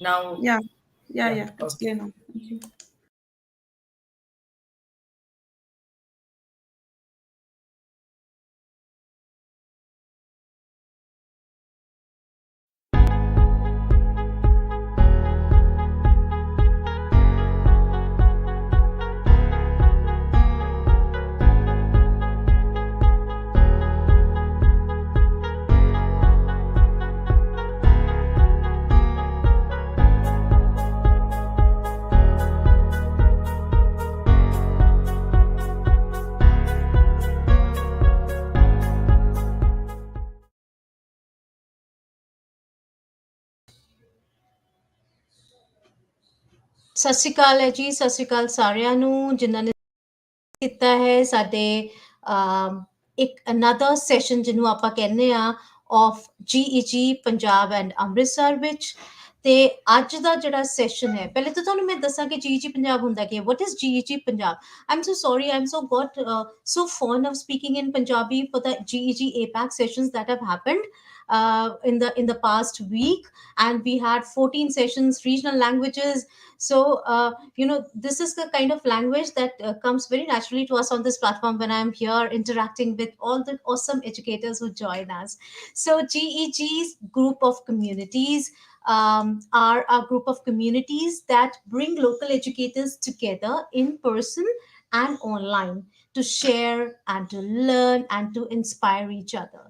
Now, Yeah, yeah, yeah, yeah. It's okay. clear now. Thank you. ਸਤਿ ਸ਼੍ਰੀ ਅਕਾਲ ਹੈ ਜੀ, ਸਤਿ ਸ਼੍ਰੀ ਅਕਾਲ ਸਾਰਿਆਂ ਨੂੰ ਜਿਨ੍ਹਾਂ ਨੇ ਕੀਤਾ ਹੈ ਸਾਡੇ ਇੱਕ ਅਨਦਰ ਸੈਸ਼ਨ ਜਿਹਨੂੰ ਆਪਾਂ ਕਹਿੰਦੇ ਆ ਆਫ ਜੀਈਜੀ ਪੰਜਾਬ ਐਂਡ ਅੰਮ੍ਰਿਤਸਰ ਵਿੱਚ। ਤੇ ਅੱਜ ਦਾ ਜਿਹੜਾ ਸੈਸ਼ਨ ਹੈ, ਪਹਿਲੇ ਤਾਂ ਤੁਹਾਨੂੰ ਮੈਂ ਦੱਸਾਂ ਕਿ ਜੀਈਜੀ ਪੰਜਾਬ ਹੁੰਦਾ ਕੀ ਹੈ। What is GEG Punjab? I am so sorry, I am so got so fond of speaking in Punjabi for the GEG APAC sessions that have happened in the past week, and we had 14 sessions, regional languages. So this is the kind of language that comes very naturally to us on this platform when I'm here interacting with all the awesome educators who join us. So GEG's group of communities are a group of communities that bring local educators together in person and online to share and to learn and to inspire each other.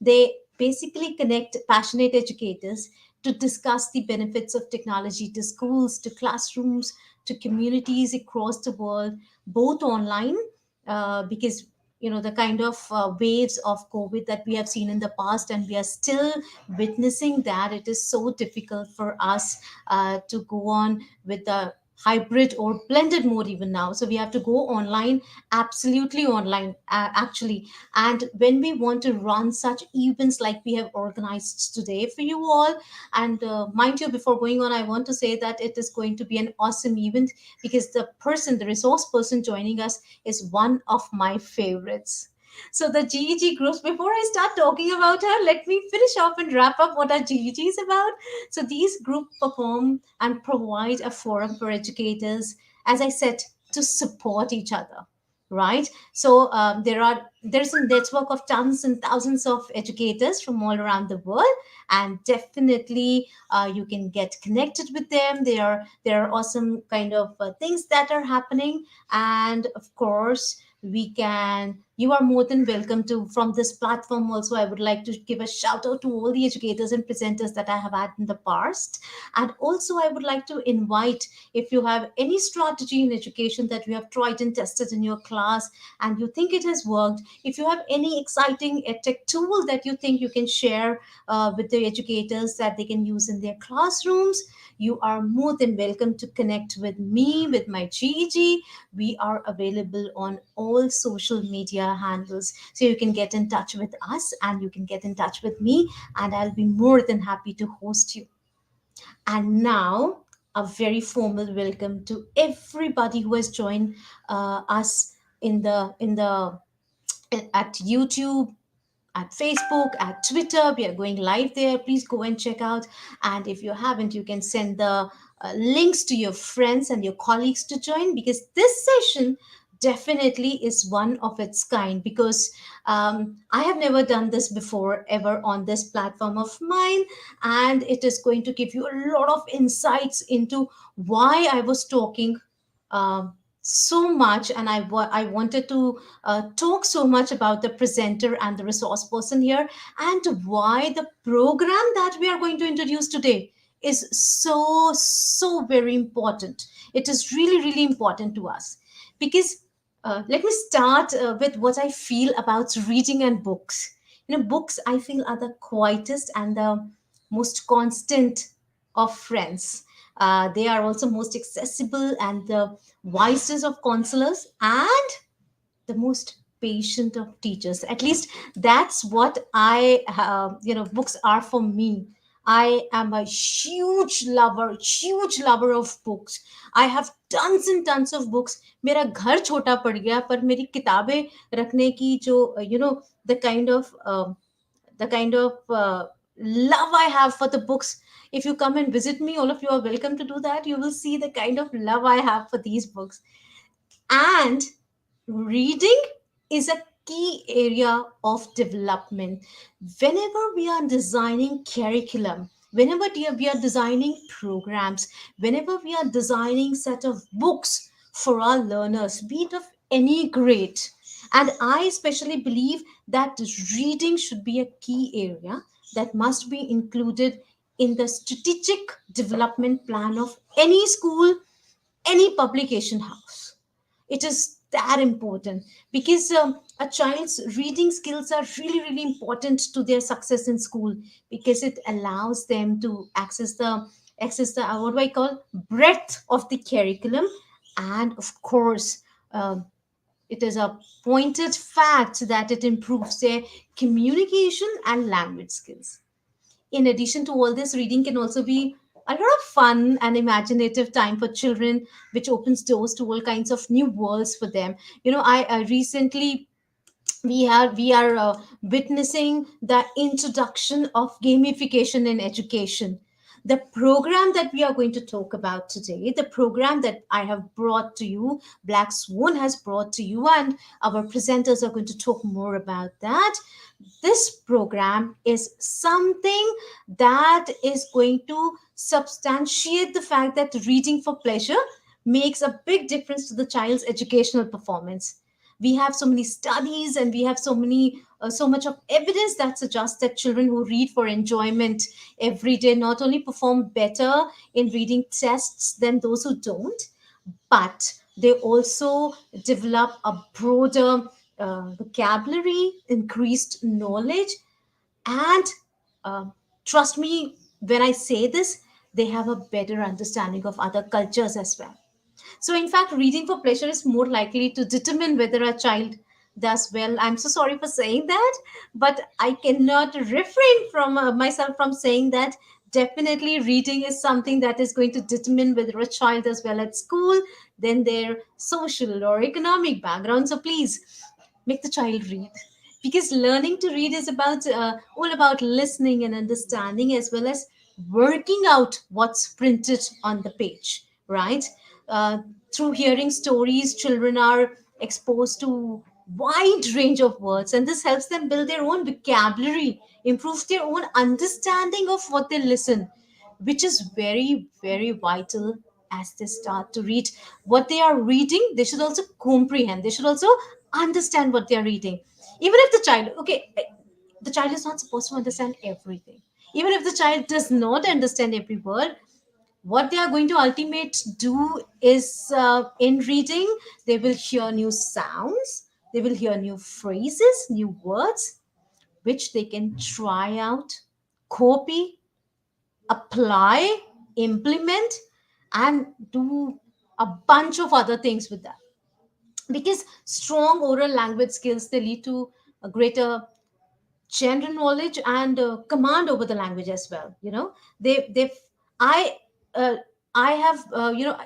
They basically connect passionate educators to discuss the benefits of technology to schools, to classrooms, to communities across the world, both online, because the kind of waves of COVID that we have seen in the past, and we are still witnessing that it is so difficult for us to go on with the hybrid or blended mode even now. So we have to go online, absolutely online, actually. And when we want to run such events like we have organized today for you all, and mind you, before going on, I want to say that it is going to be an awesome event because the resource person joining us is one of my favorites. So the GEG groups, before I start talking about her, let me finish off and wrap up what our GEG is about. So these groups perform and provide a forum for educators, as I said, to support each other, right? So there's a network of tons and thousands of educators from all around the world, and definitely you can get connected with them. There are awesome kind of things that are happening, and of course you are more than welcome to from this platform. Also, I would like to give a shout out to all the educators and presenters that I have had in the past. And also I would like to invite, if you have any strategy in education that you have tried and tested in your class and you think it has worked, if you have any exciting edtech tool that you think you can share with the educators that they can use in their classrooms, you are more than welcome to connect with me, with my GEG. We are available on all social media handles. So you can get in touch with us and you can get in touch with me, and I'll be more than happy to host you. And now, a very formal welcome to everybody who has joined us in the at YouTube, at Facebook, at Twitter. We are going live there. Please go and check out. And if you haven't, you can send the links to your friends and your colleagues to join, because this session definitely is one of its kind, because I have never done this before ever on this platform of mine, and it is going to give you a lot of insights into why I was talking so much, and I wanted to talk so much about the presenter and the resource person here, and why the program that we are going to introduce today is so very important. It is really really important to us, because let me start with what I feel about reading and books. Books, I feel, are the quietest and the most constant of friends. They are also most accessible and the wisest of counselors, and the most patient of teachers. At least that's what books are for me. I am a huge lover of books. I have tons and tons of books. मेरा घर छोटा पड़ गया, पर मेरी किताबें रखने की जो the kind of love I have for the books If you come and visit me, all of you are welcome to do that. You will see the kind of love I have for these books. And reading is a key area of development. Whenever we are designing curriculum, whenever we are designing programs, whenever we are designing set of books for our learners, be it of any grade, and I especially believe that reading should be a key area that must be included in the strategic development plan of any school, any publication house. It is that important because a child's reading skills are really, really important to their success in school, because it allows them to access the what do I call breadth of the curriculum. And of course, um, it is a pointed fact that it improves their communication and language skills. In addition to all this, reading can also be a lot of fun and imaginative time for children, which opens doors to all kinds of new worlds for them. I recently we are witnessing the introduction of gamification in education. The program that we are going to talk about today, the program that I have brought to you, Black Swan has brought to you, and our presenters are going to talk more about that. This program is something that is going to substantiate the fact that reading for pleasure makes a big difference to the child's educational performance. We have so many studies, and we have so much of evidence that suggests that children who read for enjoyment every day not only perform better in reading tests than those who don't, but they also develop a broader vocabulary, increased knowledge, and uh, trust me when I say this, they have a better understanding of other cultures as well. So, in fact, reading for pleasure is more likely to determine whether a child does well. I'm so sorry for saying that, but I cannot refrain from myself from saying that definitely reading is something that is going to determine whether a child does well at school, then their social or economic background. So, please make the child read, because learning to read is about all about listening and understanding, as well as working out what's printed on the page, right? Through hearing stories, children are exposed to wide range of words, and this helps them build their own vocabulary, improve their own understanding of what they listen, which is very, very vital. As they start to read what they are reading, they should also comprehend, they should also understand what they are reading. Even if the child, okay, the child is not supposed to understand everything. Even if the child does not understand every word, what they are going to ultimate do is, in reading, they will hear new sounds, they will hear new phrases, new words, which they can try out, copy, apply, implement, and do a bunch of other things with that. Because strong oral language skills, they lead to a greater general knowledge and command over the language as well. They I uh, I have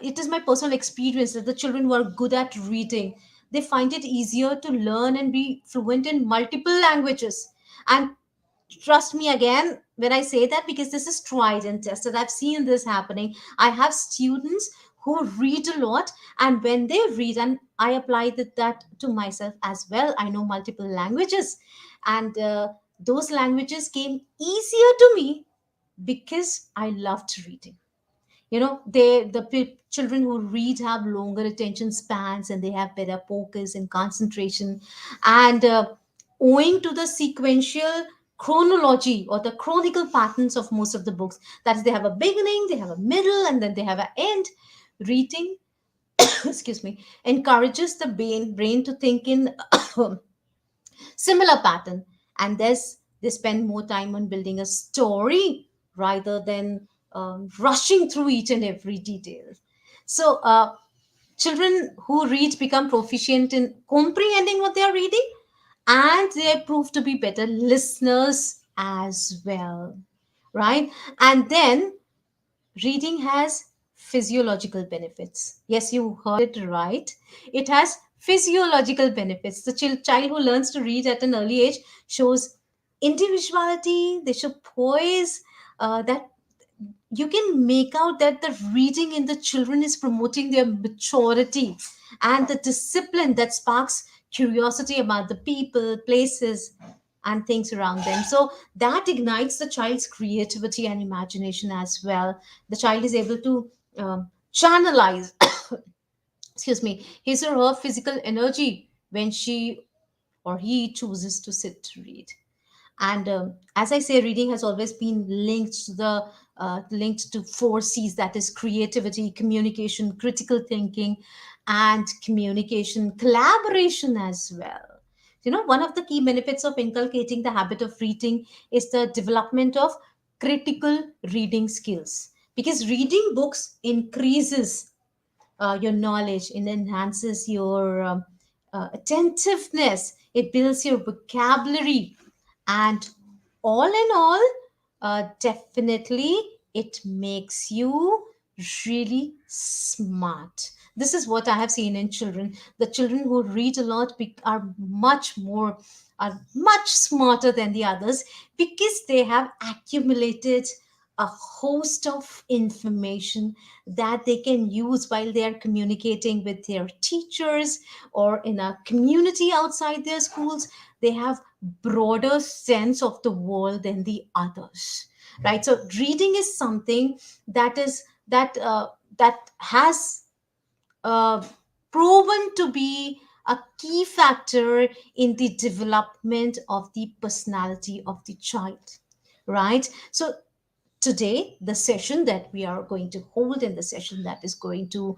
it is my personal experience that the children who are good at reading, they find it easier to learn and be fluent in multiple languages. And trust me again when I say that, because this is tried and tested. I've seen this happening. I have students who read a lot, and when they read, and I apply that to myself as well, I know multiple languages, and those languages came easier to me because I loved reading. Children who read have longer attention spans, and they have better focus and concentration. And owing to the sequential chronology or the chronicle patterns of most of the books, that is, they have a beginning, they have a middle, and then they have an end. Reading excuse me, encourages the brain to think in similar pattern, and thus they spend more time on building a story rather than rushing through each and every detail. So children who read become proficient in comprehending what they are reading, and they prove to be better listeners as well, right? And then reading has physiological benefits. Yes, you heard it right. It has physiological benefits. The child who learns to read at an early age shows individuality, they show poise, that you can make out that the reading in the children is promoting their maturity and the discipline that sparks curiosity about the people, places, and things around them. So that ignites the child's creativity and imagination as well. The child is able to channelize, excuse me, his or her physical energy when she or he chooses to sit to read. And as I say, reading has always been linked to four C's, that is creativity, communication, critical thinking, and communication collaboration as well. One of the key benefits of inculcating the habit of reading is the development of critical reading skills, because reading books increases your knowledge, it enhances your attentiveness, it builds your vocabulary, and all in all, definitely it makes you really smart. This is what I have seen in children. The children who read a lot are much smarter than the others, because they have accumulated a host of information that they can use while they are communicating with their teachers or in a community outside their schools. They have broader sense of the world than the others, right? So reading is something that has uh, proven to be a key factor in the development of the personality of the child, right? So today, the session that we are going to hold, in the session that is going to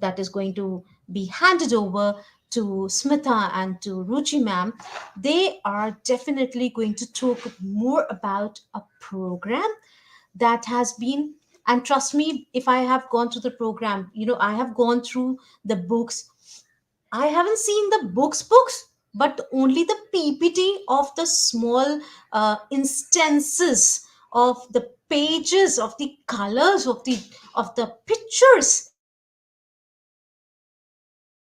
that is going to be handed over to Smita and to Ruchi ma'am, they are definitely going to talk more about a program that has been, and trust me, if I have gone through the program, I have gone through the books. I haven't seen the books, but only the PPT of the small instances of the pages, of the colors, of the pictures that are there in the program. It really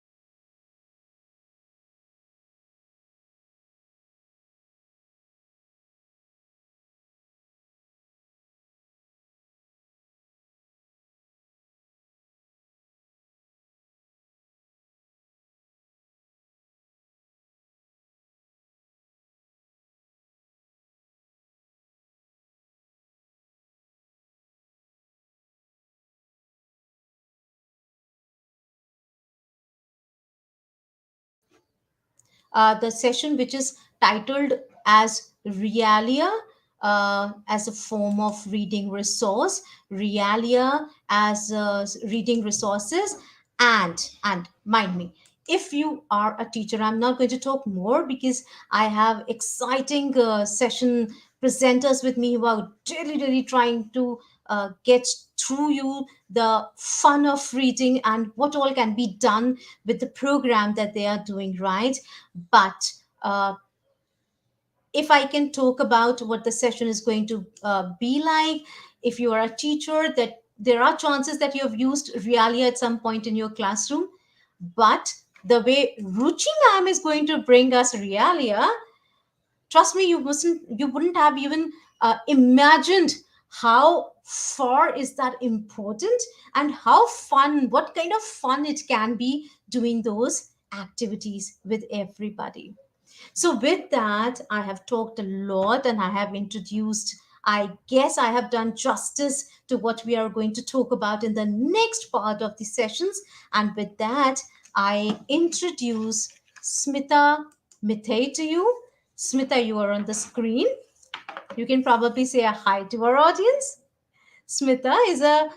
the session, which is titled as Realia, as a form of reading resource, Realia as reading resources, and mind me, if you are a teacher, I'm not going to talk more because I have exciting session presenters with me who are really trying to get through you the fun of reading and what all can be done with the program that they are doing, right? But if I can talk about what the session is going to be like, if you are a teacher, that there are chances that you have used Realia at some point in your classroom. But the way Ruchi ma'am is going to bring us Realia, trust me, you wouldn't have even imagined how far is that important, and how fun, what kind of fun it can be doing those activities with everybody. So, with that, I have talked a lot and I have introduced, I guess I have done justice to what we are going to talk about in the next part of the sessions. And with that, I introduce Smita Mithai to you. Smita, you are on the screen. You can probably say a hi to our audience. Smita is a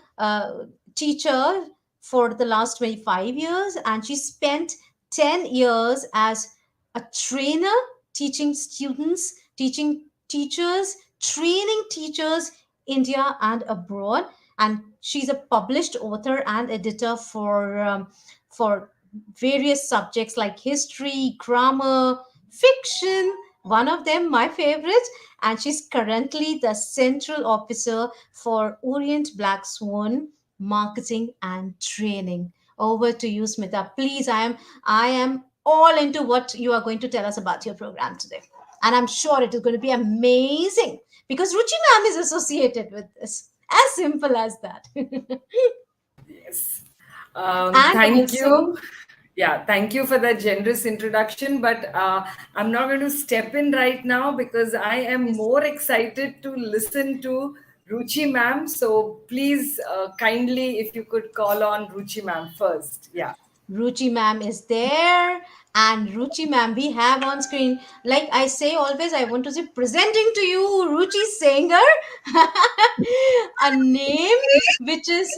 teacher for the last 25 years, and she spent 10 years as a trainer, teaching students, teaching teachers, training teachers, India and abroad. And she's a published author and editor for various subjects like history, grammar, fiction. One of them, my favorite, and she's currently the central officer for Orient Blackswan marketing and training. Over to you, Smita. Please, I am all into what you are going to tell us about your program today. And I'm sure it is going to be amazing because Ruchi ma'am is associated with this. As simple as that. Yes. And Thank also, you. Yeah, thank you for that generous introduction. But I'm not going to step in right now because I am yes, more excited to listen to Ruchi ma'am. So please, kindly, if you could call on Ruchi ma'am first. Yeah. Ruchi ma'am is there. And Ruchi ma'am, we have on screen, like I say always, I want to say, presenting to you Ruchi Sengar, a name which is,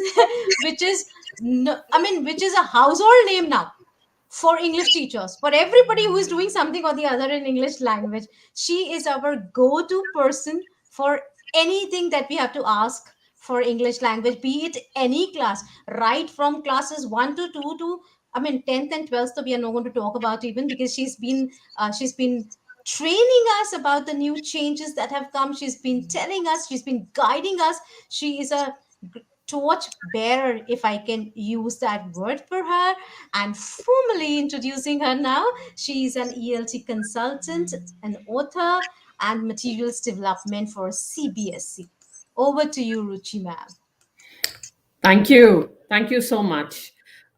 which is, I mean, which is a household name now for English teachers, for everybody who is doing something or the other in English language. She is our go to person for anything that we have to ask for English language, be it any class, right from classes 1 to 2 to, I mean, 10th and 12th, so we are not going to talk about even, because she's been training us about the new changes that have come. She's been telling us, she's been guiding us. She is a torch bearer, if I can use that word for her. And formally introducing her now, she is an ELT consultant, an author, and materials development for CBSE. Over to you, Ruchi ma'am. Thank you. Thank you so much.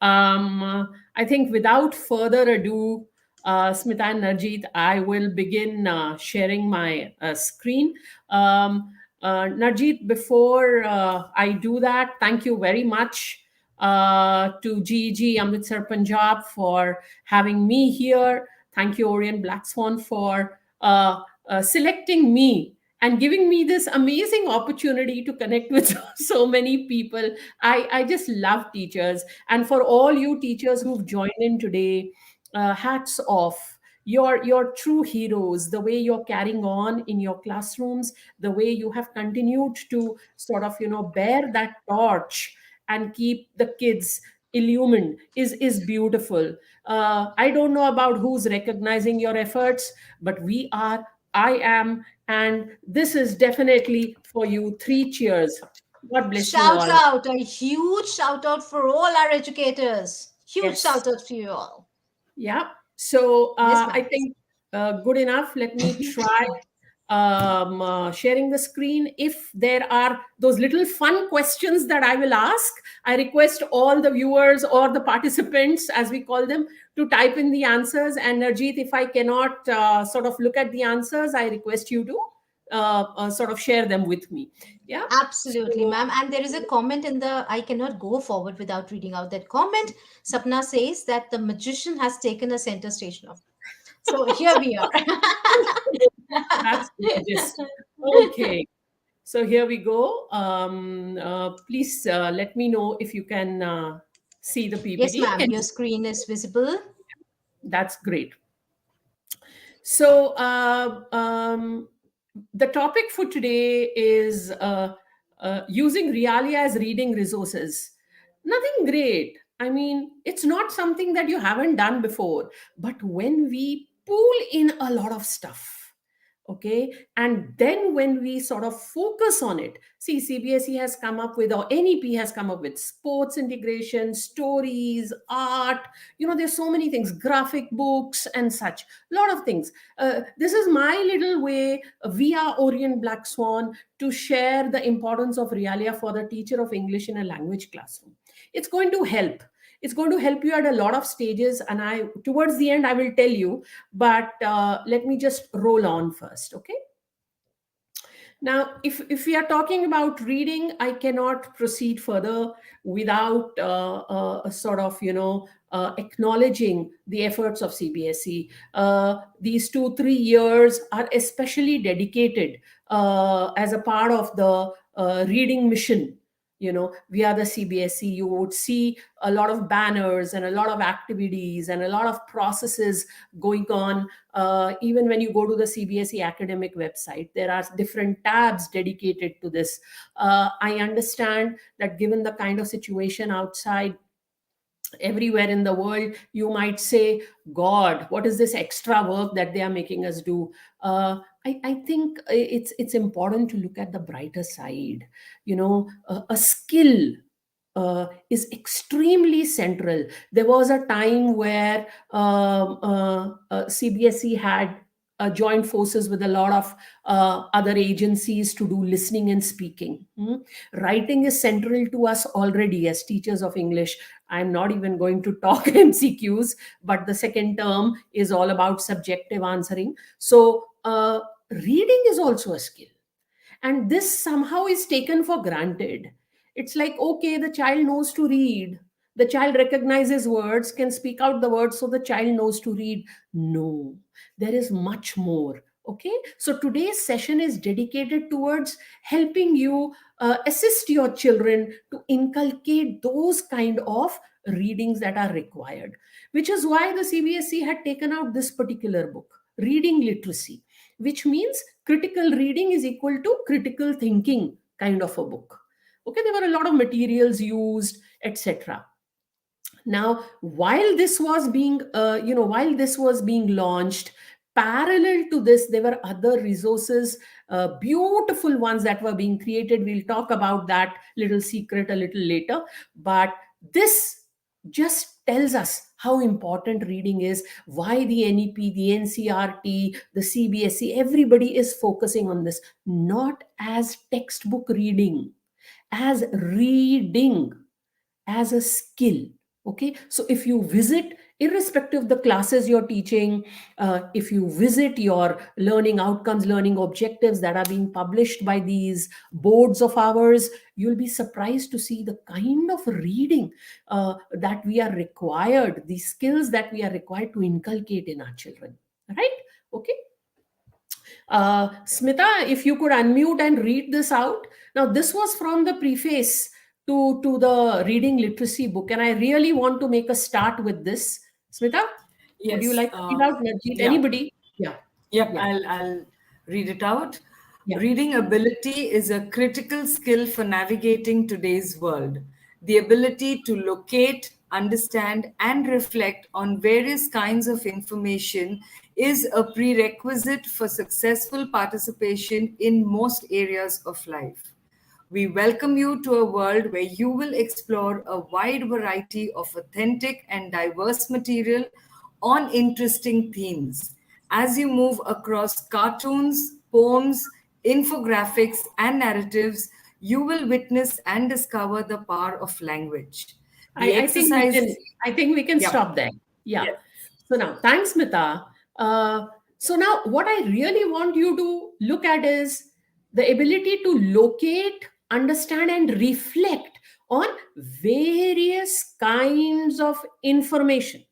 I think without further ado, Smita and Narjeet, I will begin sharing my screen. Narjeet, before I do that, thank you very much to GEG Amritsar, Punjab for having me here. Thank you, Orient Blackswan, for selecting me and giving me this amazing opportunity to connect with so many people. I just love teachers. And for all you teachers who've joined in today, hats off. You're true heroes, the way you're carrying on in your classrooms, the way you have continued to sort of, bear that torch and keep the kids illumined is beautiful. I don't know about who's recognizing your efforts, but we are, I am, and this is definitely for you. Three cheers. God bless you Shout all. out, a huge shout out for all our educators. Huge Yes. shout out to you all. Yeah. So Yes, I ma'am. think good enough. Let me try sharing the screen. If there are those little fun questions that I will ask, I request all the viewers or the participants, as we call them, to type in the answers. And Narjeet, if I cannot sort of look at the answers, I request you to sort of share them with me. Yeah. Absolutely, So ma'am. And there is a comment in the, I cannot go forward without reading out that comment. Sapna says that the magician has taken a center stage now. So here we are. that's gorgeous. Okay. So here we go. Please let me know if you can see the Yes, PPT. ma'am. Your screen is visible. That's great. So the topic for today is using Realia as reading resources. Nothing great. I mean, it's not something that you haven't done before, but when we pull in a lot of stuff, okay, and then when we sort of focus on it, see, CBSE has come up with, or NEP has come up with sports integration, stories, art, there's so many things, graphic books and such, a lot of things. This is my little way via Orient Black Swan to share the importance of Realia for the teacher of English in a language classroom. It's going to help. It's going to help you at a lot of stages, and I, towards the end, I will tell you. But let me just roll on first, okay? Now, if we are talking about reading, I cannot proceed further without sort of, acknowledging the efforts of CBSE. These 2-3 years are especially dedicated as a part of the reading mission. Via the CBSE, you would see a lot of banners and a lot of activities and a lot of processes going on. Even when you go to the CBSE academic website, there are different tabs dedicated to this. I understand that given the kind of situation outside everywhere in the world, you might say, God, what is this extra work that they are making us do? I think it's important to look at the brighter side. A skill is extremely central. There was a time where CBSE had joined forces with a lot of other agencies to do listening and speaking. Writing is central to us already as teachers of English. I'm not even going to talk MCQs, but the second term is all about subjective answering. So reading is also a skill, and this somehow is taken for granted. It's like, okay, the child knows to read, the child recognizes words, can speak out the words, so the child knows to read. No, there is much more. Okay, so today's session is dedicated towards helping you assist your children to inculcate those kind of readings that are required, which is why the CBSE had taken out this particular book, Reading Literacy, which means critical reading is equal to critical thinking kind of a book. Okay, there were a lot of materials used, etc. Now, while this was being while this was being launched, parallel to this, there were other resources, beautiful ones that were being created. We'll talk about that little secret a little later, but this just tells us how important reading is, why the NEP, the NCRT, the CBSE, everybody is focusing on this, not as textbook reading, as reading, as a skill. Okay, so if you visit, irrespective of the classes you're teaching, if you visit your learning outcomes, learning objectives that are being published by these boards of ours, you'll be surprised to see the kind of reading that we are required, the skills that we are required to inculcate in our children, right? Okay, Smita, if you could unmute and read this out. Now, this was from the preface to the Reading Literacy book, and I really want to make a start with this. Smita, would you Yes. like to read out? Najit, Yeah. anybody? Yeah. Yep, Yeah. I'll read it out. Yeah. Reading ability is a critical skill for navigating today's world. The ability to locate, understand, and reflect on various kinds of information is a prerequisite for successful participation in most areas of life. We welcome you to a world where you will explore a wide variety of authentic and diverse material on interesting themes. As you move across cartoons, poems, infographics, and narratives, you will witness and discover the power of language. The I think exercise. I think we can Yeah. stop there. Yeah. Yes. So now, thanks, Smita. So now, what I really want you to look at is the ability to locate, understand, and reflect on various kinds of information.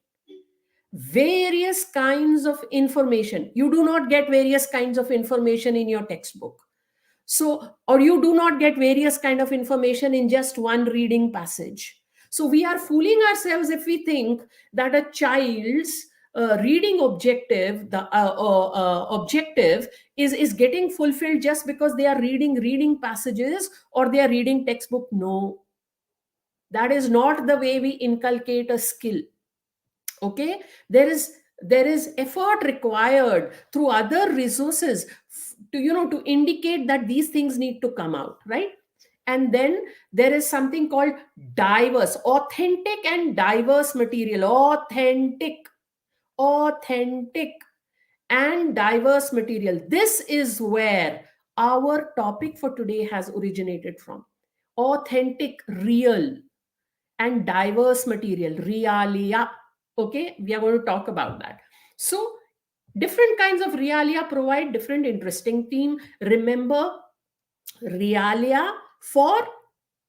Various kinds of information. You do not get various kinds of information in your textbook. So, or you do not get various kind of information in just one reading passage. So we are fooling ourselves if we think that a child's reading objective, the objective is getting fulfilled just because they are reading passages or they are reading textbook. No, that is not the way we inculcate a skill. Okay, there is effort required through other resources to indicate that these things need to come out, right? And then there is something called diverse, authentic and diverse material. Authentic and diverse material, this is where our topic for today has originated from. Authentic, real, and diverse material, realia. Okay, we are going to talk about that. So different kinds of realia provide different interesting theme. Remember, realia for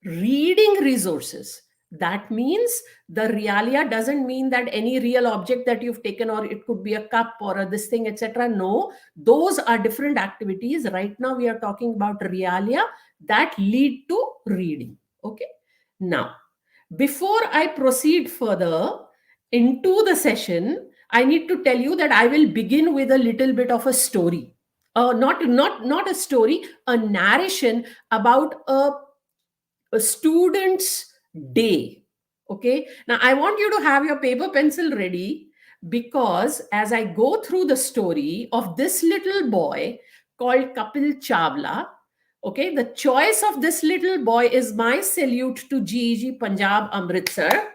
reading resources. That means the realia doesn't mean that any real object that you've taken, or it could be a cup or a this thing, etc. No, those are different activities. Right now we are talking about realia that lead to reading. Okay, now before I proceed further into the session, I need to tell you that I will begin with a little bit of a story. Not a story, a narration about a student's day. Okay. Now I want you to have your paper pencil ready, because as I go through the story of this little boy called Kapil Chawla, okay, the choice of this little boy is my salute to GEG Punjab Amritsar.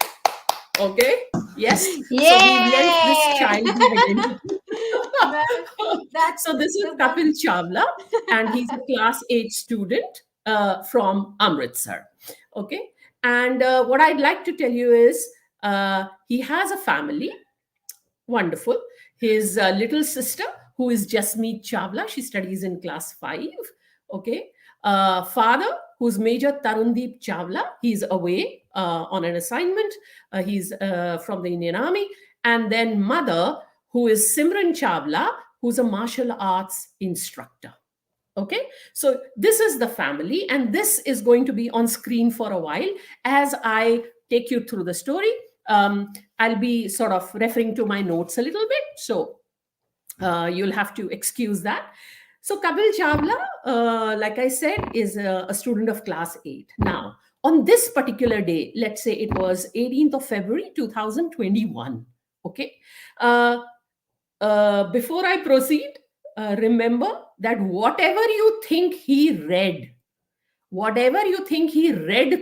Okay. Yes. Yay! So we lent this child the identity. Well, that's So this is the one. Kapil Chawla, and he's a class 8 student from Amritsar. Okay. And what I'd like to tell you is he has a family. Wonderful. His little sister, who is Jasmeet Chawla, she studies in class 5. Okay. Father, who's Major Tarundeep Chawla, he's away on an assignment. He's from the Indian Army. And then mother, who is Simran Chawla, who's a martial arts instructor. Okay, so this is the family, and this is going to be on screen for a while as I take you through the story. I'll be sort of referring to my notes a little bit, so you'll have to excuse that. So Kapil Chawla, like I said, is a student of class 8. Now, on this particular day, let's say it was 18th of February 2021. Okay, before I proceed, remember that whatever you think he read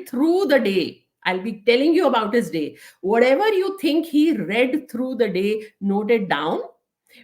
through the day, I'll be telling you about his day. Whatever you think he read through the day, note it down.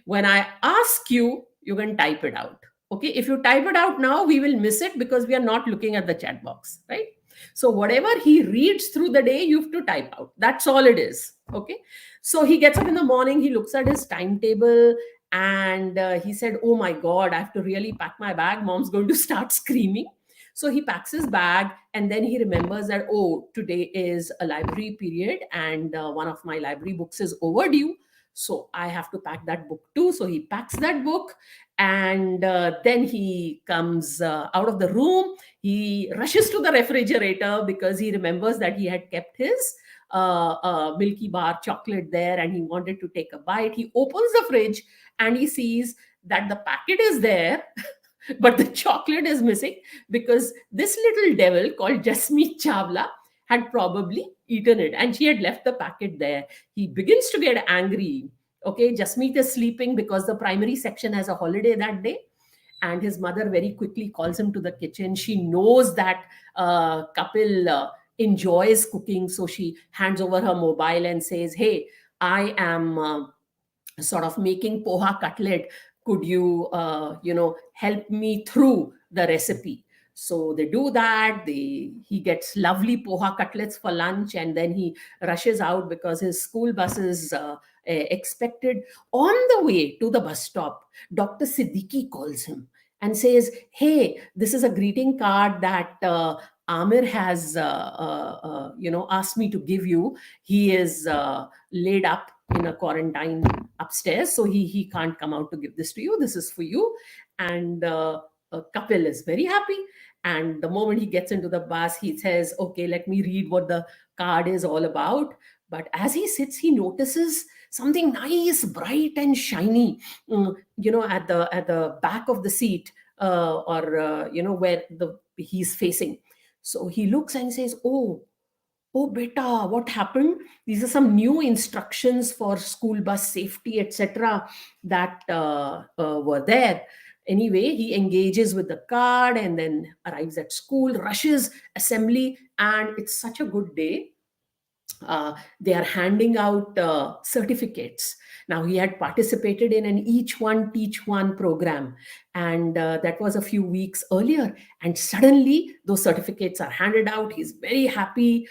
When I ask you, you can type it out. Okay, if you type it out now, we will miss it because we are not looking at the chat box, right? So whatever he reads through the day, you have to type out. That's all it is. Okay, so he gets up in the morning, he looks at his timetable, and he said, oh my god, I have to really pack my bag, mom's going to start screaming. So he packs his bag, and then he remembers that, oh, today is a library period, and one of my library books is overdue. So I have to pack that book too. So he packs that book, and then he comes out of the room. He rushes to the refrigerator because he remembers that he had kept his Milky Bar chocolate there, and he wanted to take a bite. He opens the fridge and he sees that the packet is there, but the chocolate is missing because this little devil called Jasmeet Chawla had probably eaten it, and she had left the packet there. He begins to get angry. Okay, Jasmeet is sleeping because the primary section has a holiday that day, and his mother very quickly calls him to the kitchen. She knows that Kapil enjoys cooking, so she hands over her mobile and says, hey, I am sort of making poha cutlet. Could you help me through the recipe? So they do that. He gets lovely poha cutlets for lunch, and then he rushes out because his school bus is expected. On the way to the bus stop, Dr. Siddiqui calls him and says, hey, this is a greeting card that Amir has asked me to give you. He is laid up in a quarantine upstairs, so he can't come out to give this to you. This is for you. And Kapil is very happy, and the moment he gets into the bus, he says, okay, let me read what the card is all about. But as he sits, he notices something nice, bright and shiny, at the back of the seat, where he's facing. So he looks and says, oh beta, what happened? These are some new instructions for school bus safety, etc., that were there. Anyway, he engages with the card and then arrives at school, rushes assembly, and it's such a good day. They are handing out certificates. Now, he had participated in an Each One Teach One program, and that was a few weeks earlier. And suddenly, those certificates are handed out. He's very happy,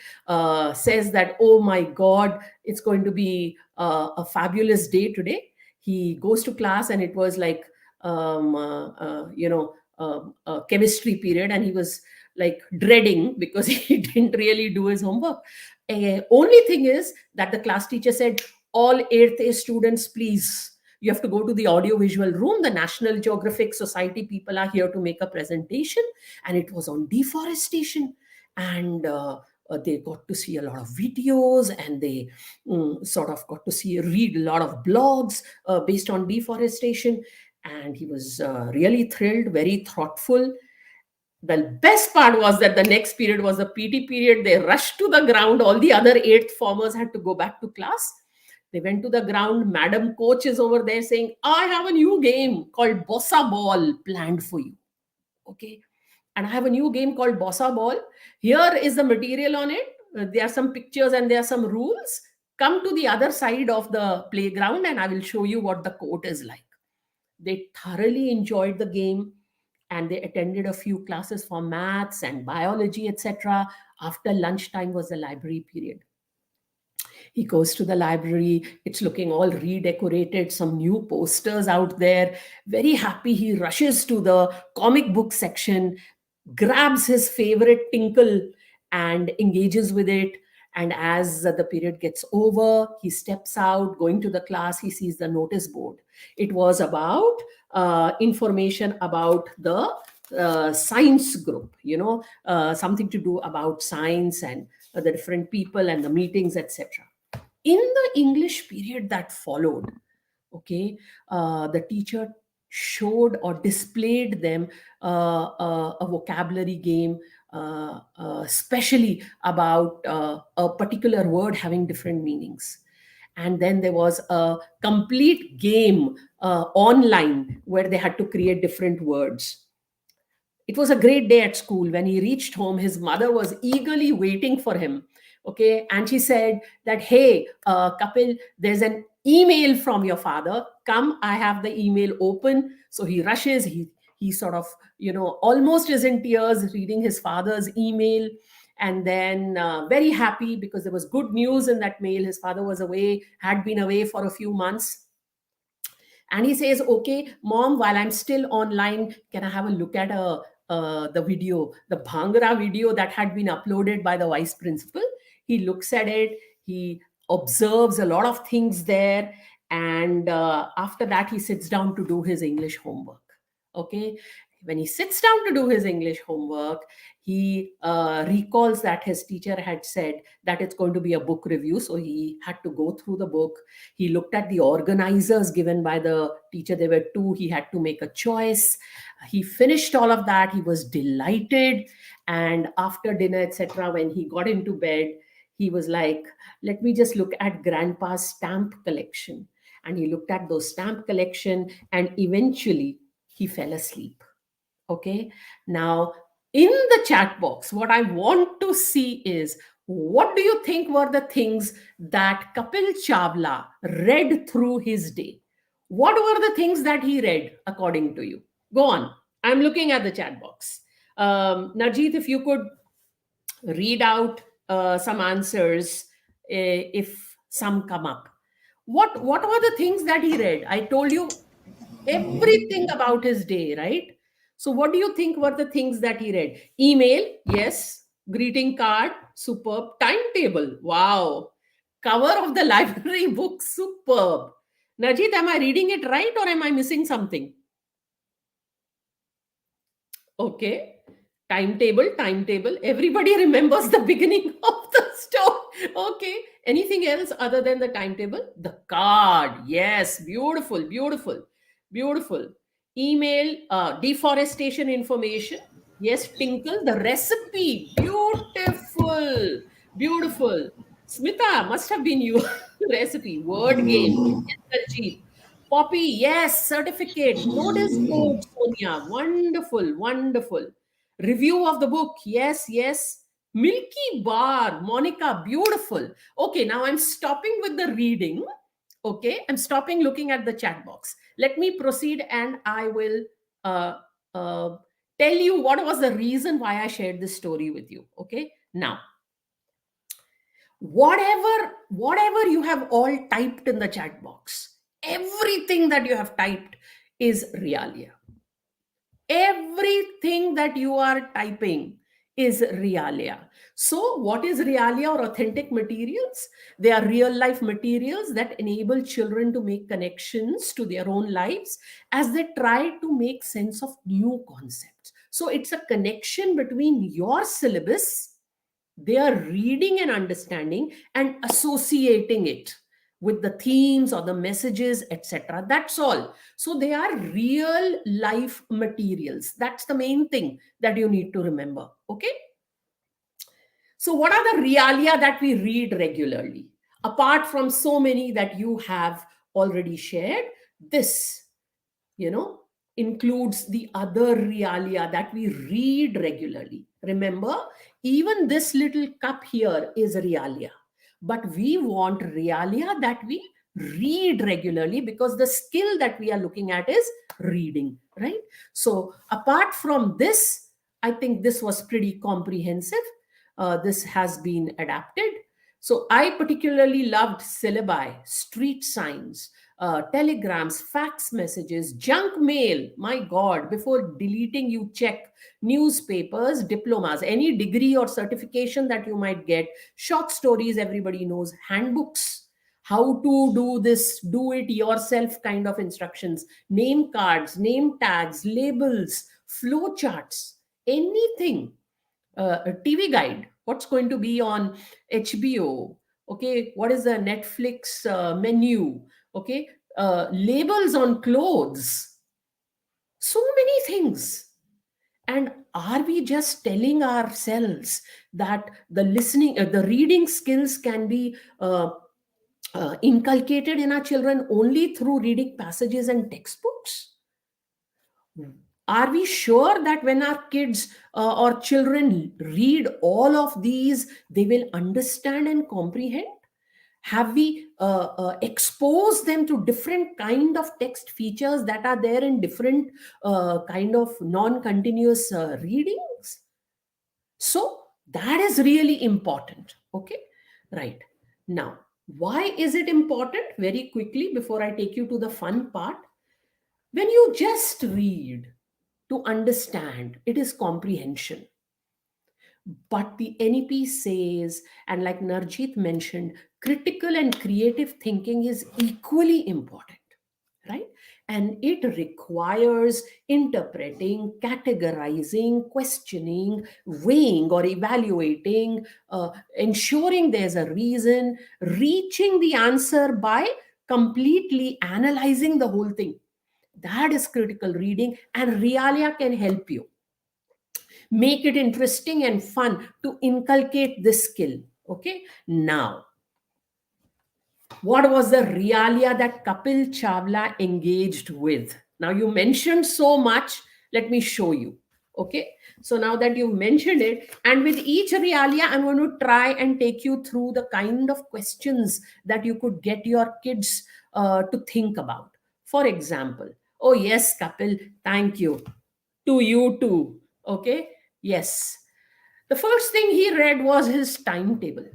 says that, oh my God, it's going to be a fabulous day today. He goes to class, and it was like, a chemistry period, and he was like dreading because he didn't really do his homework. Only thing is that the class teacher said, all 8th A students, please, you have to go to the audiovisual room. The National Geographic Society people are here to make a presentation. And it was on deforestation. And they got to see a lot of videos, and they sort of got to read a lot of blogs based on deforestation. And he was really thrilled, very thoughtful. The best part was that the next period was the PT period. They rushed to the ground. All the other 8th formers had to go back to class. They went to the ground. Madam coach is over there saying, I have a new game called Bossa Ball planned for you. Okay. And I have a new game called Bossa Ball. Here is the material on it. There are some pictures and there are some rules. Come to the other side of the playground and I will show you what the court is like. They thoroughly enjoyed the game, and they attended a few classes for maths and biology, etc. After lunchtime was the library period. He goes to the library. It's looking all redecorated, some new posters out there. Very happy. He rushes to the comic book section, grabs his favorite tinkle, and engages with it. And as the period gets over, he steps out, going to the class. He sees the notice board. It was about information about the science group, something to do about science and the different people and the meetings, etc. In the English period that followed, okay, the teacher showed or displayed them a vocabulary game, especially about a particular word having different meanings. And then there was a complete game online where they had to create different words. It was a great day at school. When he reached home, his mother was eagerly waiting for him. Okay. And she said that, hey, Kapil, there's an email from your father. Come, I have the email open. So he rushes. He sort of, almost is in tears reading his father's email. And then very happy because there was good news in that mail. His father was away, had been away for a few months. And he says, okay, mom, while I'm still online, can I have a look at the video, the Bhangra video that had been uploaded by the vice principal? He looks at it, he observes a lot of things there, and after that, he sits down to do his English homework. Okay. When he sits down to do his English homework, he recalls that his teacher had said that it's going to be a book review. So he had to go through the book. He looked at the organizers given by the teacher. There were two. He had to make a choice. He finished all of that. He was delighted. And after dinner, etc., when he got into bed, he was like, let me just look at grandpa's stamp collection. And he looked at those stamp collection, and eventually he fell asleep. Okay. Now, in the chat box, what I want to see is, what do you think were the things that Kapil Chawla read through his day? What were the things that he read according to you? Go on. I'm looking at the chat box. Narjeet, if you could read out some answers, if some come up. What were the things that he read? I told you everything about his day, right? So what do you think were the things that he read? Email, yes. Greeting card, superb. Timetable, wow. Cover of the library book, superb. Najit, am I reading it right or am I missing something? Okay. Timetable. Everybody remembers the beginning of the story. Okay. Anything else other than the timetable? The card. Yes. Beautiful. Email, deforestation information. Yes. Tinkle. The recipe. Beautiful. Smita, must have been you. Recipe. Word game. Yes, Sarjeet. Poppy, yes, certificate. Notice board, Sonia. Wonderful. Review of the book. Yes. Milky Bar, Monica, beautiful. Okay, now I'm stopping with the reading. Okay, I'm stopping looking at the chat box. Let me proceed and I will uh, uh, tell you what was the reason why I shared this story with you. Okay, now, whatever you have all typed in the chat box, everything that you have typed is Realia. Everything that you are typing is Realia. So what is Realia or authentic materials? They are real life materials that enable children to make connections to their own lives as they try to make sense of new concepts. So it's a connection between your syllabus, they are reading and understanding and associating it with the themes or the messages, etc. That's all. So they are real life materials. That's the main thing that you need to remember. Okay. So what are the realia that we read regularly? Apart from so many that you have already shared, this, includes the other realia that we read regularly. Remember, even this little cup here is realia, but we want realia that we read regularly, because the skill that we are looking at is reading, right? So apart from this, I think this was pretty comprehensive. This has been adapted. So I particularly loved syllabi, street signs, telegrams, fax messages, junk mail. My God, before deleting, you check newspapers, diplomas, any degree or certification that you might get, short stories, everybody knows, handbooks, how to do this, do it yourself kind of instructions, name cards, name tags, labels, flow charts, anything, a TV guide, what's going to be on HBO, okay, what is the Netflix menu, okay, labels on clothes, so many things. And are we just telling ourselves that the listening, the reading skills can be inculcated in our children only through reading passages and textbooks? Are we sure that when our kids or children read all of these, they will understand and comprehend? Have we exposed them to different kind of text features that are there in different kind of non-continuous readings? So that is really important. Okay, right. Now, why is it important? Very quickly, before I take you to the fun part, when you just read to understand, it is comprehension. But the NEP says, and like Narjit mentioned, critical and creative thinking is equally important, right? And it requires interpreting, categorizing, questioning, weighing or evaluating, ensuring there's a reason, reaching the answer by completely analyzing the whole thing. That is critical reading, and Realia can help you make it interesting and fun to inculcate this skill. Okay, now what was the Realia that Kapil Chawla engaged with? Now you mentioned so much, let me show you. Okay, so now that you mentioned it, and with each Realia, I'm going to try and take you through the kind of questions that you could get your kids to think about. For example, oh yes, Kapil, thank you. To you too. Okay, yes. The first thing he read was his timetable.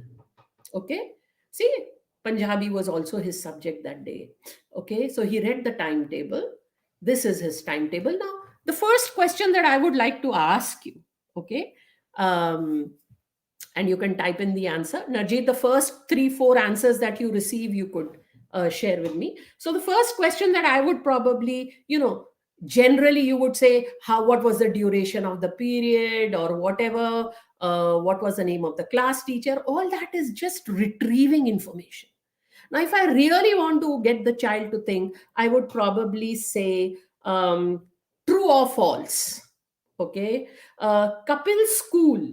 Okay, see, Punjabi was also his subject that day. Okay, so he read the timetable. This is his timetable. Now, the first question that I would like to ask you, okay, um, and you can type in the answer. Najit, the first 3, 4 answers that you receive, you could share with me. So the first question that I would probably, generally you would say, what was the duration of the period or whatever, what was the name of the class teacher? All that is just retrieving information. Now, if I really want to get the child to think, I would probably say true or false. Okay. Kapil School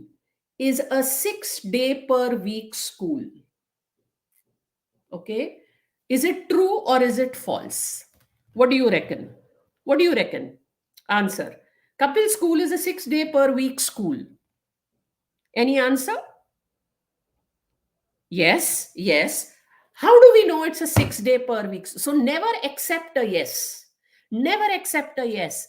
is a 6-day per week school. Okay. Is it true or is it false? What do you reckon? What do you reckon? Answer. Kapil School is a 6-day per week school. Any answer? Yes, yes. How do we know it's a 6-day per week? So never accept a yes. Never accept a yes.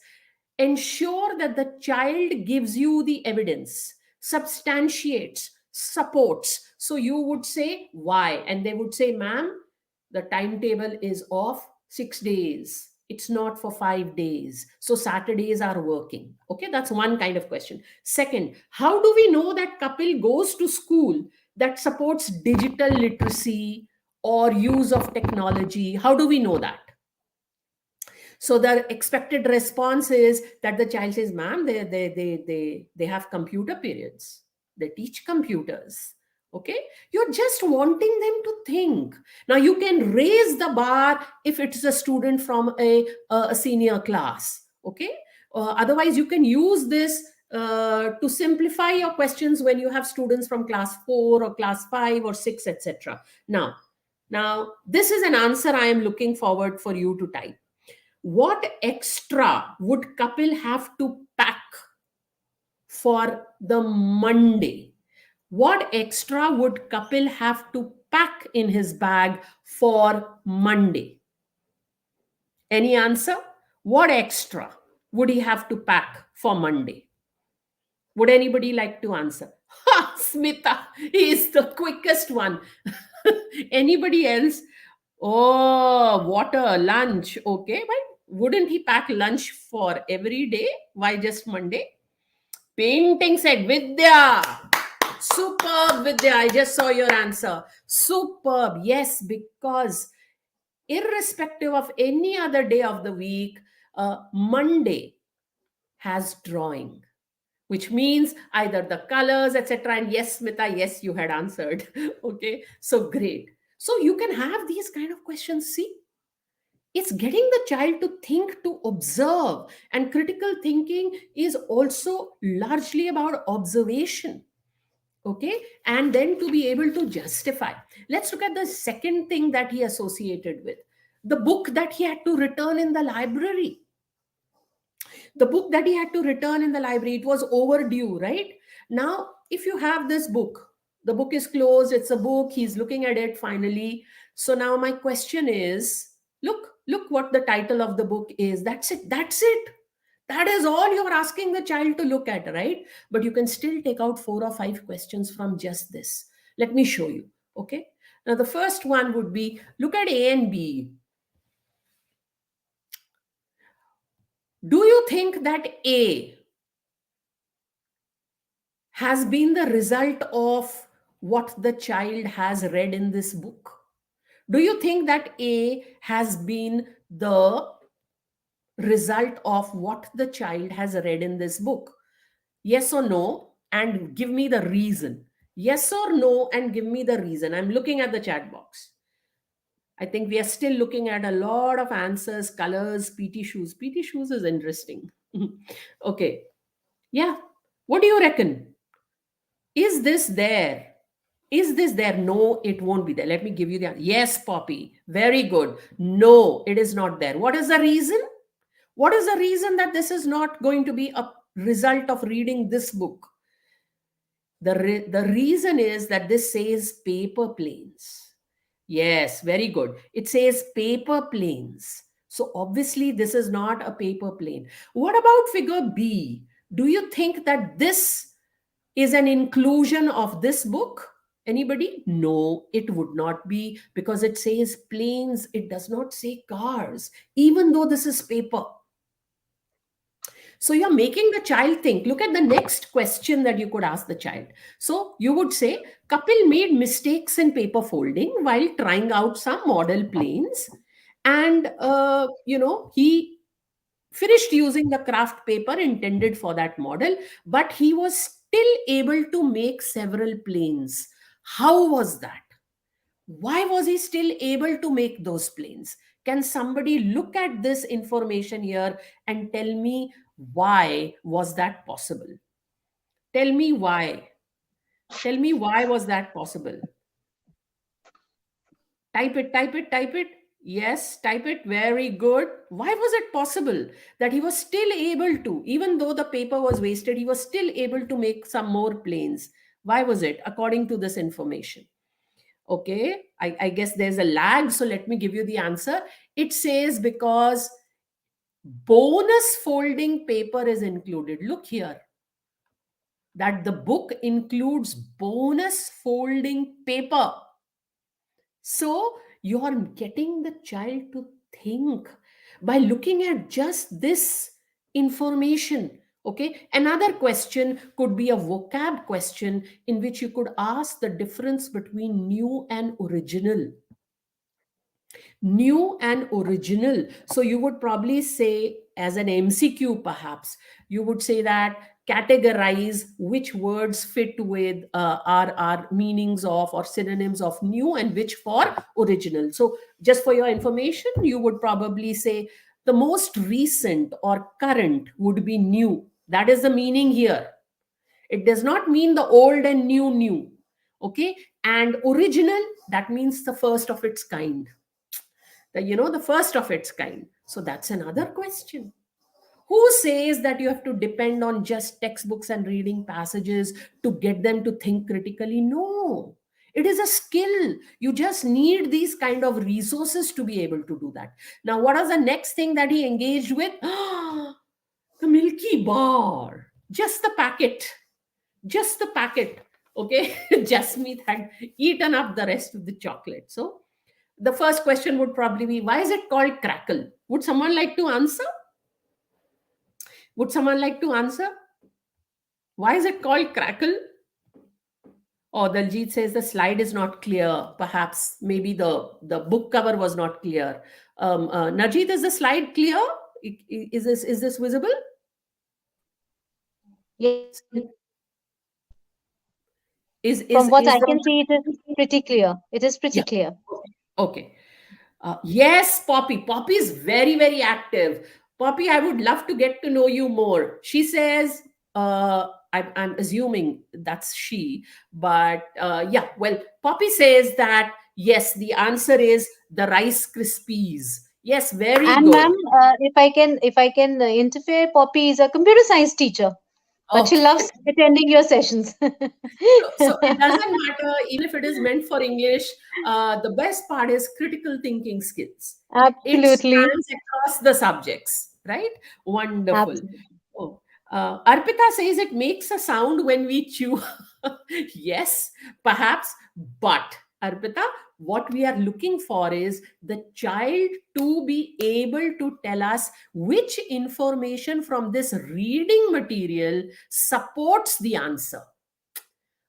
Ensure that the child gives you the evidence, substantiates, supports. So you would say why, and they would say, ma'am, the timetable is of 6 days. It's not for 5 days. So Saturdays are working. Okay, that's one kind of question. Second, how do we know that Kapil goes to school that supports digital literacy or use of technology? How do we know that? So the expected response is that the child says, ma'am, they have computer periods. They teach computers. Okay. You're just wanting them to think. Now you can raise the bar if it's a student from a senior class. Okay. Otherwise you can use this to simplify your questions when you have students from class 4 or class 5 or 6, etc. Now this is an answer I am looking forward for you to type. What extra would Kapil have to pack for the Monday? What extra would Kapil have to pack pack in his bag for Monday? Any answer? What extra would he have to pack for Monday? Would anybody like to answer? Ha, Smita is the quickest one. Anybody else? Oh, water, lunch. Okay, why wouldn't he pack lunch for every day? Why just Monday? Painting said, Vidya. Superb, Vidya. I just saw your answer. Superb. Yes, because irrespective of any other day of the week, Monday has drawing, which means either the colors, etc. And yes, Smita, yes, you had answered. Okay, so great. So you can have these kind of questions. See, it's getting the child to think, to observe. And critical thinking is also largely about observation. Okay, and then to be able to justify. Let's look at the second thing that he associated with the book that he had to return in the library. The book that he had to return in the library, it was overdue, right? Now if you have this book, the book is closed, it's a book, he's looking at it finally. So now my question is, look what the title of the book is. That's it, that's it. That is all you're asking the child to look at, right? But you can still take out 4 or 5 questions from just this. Let me show you. Okay, now the first one would be, look at A and B. Do you think that A has been the result of what the child has read in this book? Do you think that A has been the result of what the child has read in this book? Yes or no, and give me the reason. Yes or no, and give me the reason. I'm looking at the chat box. I think we are still looking at a lot of answers, colors, PT shoes. PT shoes is interesting. Okay. Yeah. What do you reckon? Is this there? Is this there? No, it won't be there. Let me give you the answer. Yes, Poppy. Very good. No, it is not there. What is the reason? What is the reason that this is not going to be a result of reading this book? The reason is that this says paper planes. Yes, very good. It says paper planes. So obviously this is not a paper plane. What about figure B? Do you think that this is an inclusion of this book? Anybody? No, it would not be, because it says planes. It does not say cars, even though this is paper. So you're making the child think. Look at the next question that you could ask the child. So you would say, Kapil made mistakes in paper folding while trying out some model planes. And, he finished using the craft paper intended for that model, but he was still able to make several planes. How was that? Why was he still able to make those planes? Can somebody look at this information here and tell me why was that possible? Tell me why. Tell me why was that possible? Type it, type it, type it. Yes, type it. Very good. Why was it possible that he was still able to, even though the paper was wasted, he was still able to make some more planes? Why was it, according to this information? Okay, I guess there's a lag. So let me give you the answer. It says because bonus folding paper is included. Look here, that the book includes bonus folding paper. So you are getting the child to think by looking at just this information. Okay, another question could be a vocab question in which you could ask the difference between new and original. New and original. So you would probably say, as an MCQ perhaps, you would say that categorize which words fit with our meanings of or synonyms of new and which for original. So just for your information, you would probably say the most recent or current would be new. That is the meaning here. It does not mean the old and new. Okay, and original, that means the first of its kind. The first of its kind. So that's another question. Who says that you have to depend on just textbooks and reading passages to get them to think critically? No, It is a skill. You just need these kind of resources to be able to do that. Now, what was the next thing that he engaged with? The Milky Bar. Just the packet. Just the packet. Okay. Jasmeet had eaten up the rest of the chocolate. So the first question would probably be, why is it called crackle? Would someone like to answer? Would someone like to answer? Why is it called crackle? Or Daljit says the slide is not clear. Perhaps maybe the book cover was not clear. Najit, is the slide clear? Is this visible? Yes. Is From what is I can see, it is pretty clear. It is pretty Yeah. clear. Okay. Yes, Poppy. Poppy is very, very active. Poppy, I would love to get to know you more. She says, I'm assuming that's she, but yeah, well, Poppy says that yes, the answer is the Rice Krispies. Yes, very And good. ma'am, if I can interfere, Poppy is a computer science teacher, but she Okay. loves attending your sessions. So it doesn't matter, even if it is meant for English. The best part is critical thinking skills. It Absolutely. spans across the subjects, right? Wonderful. Absolutely. Oh, Arpita says it makes a sound when we chew. Yes, perhaps, but Arpita, what we are looking for is the child to be able to tell us which information from this reading material supports the answer.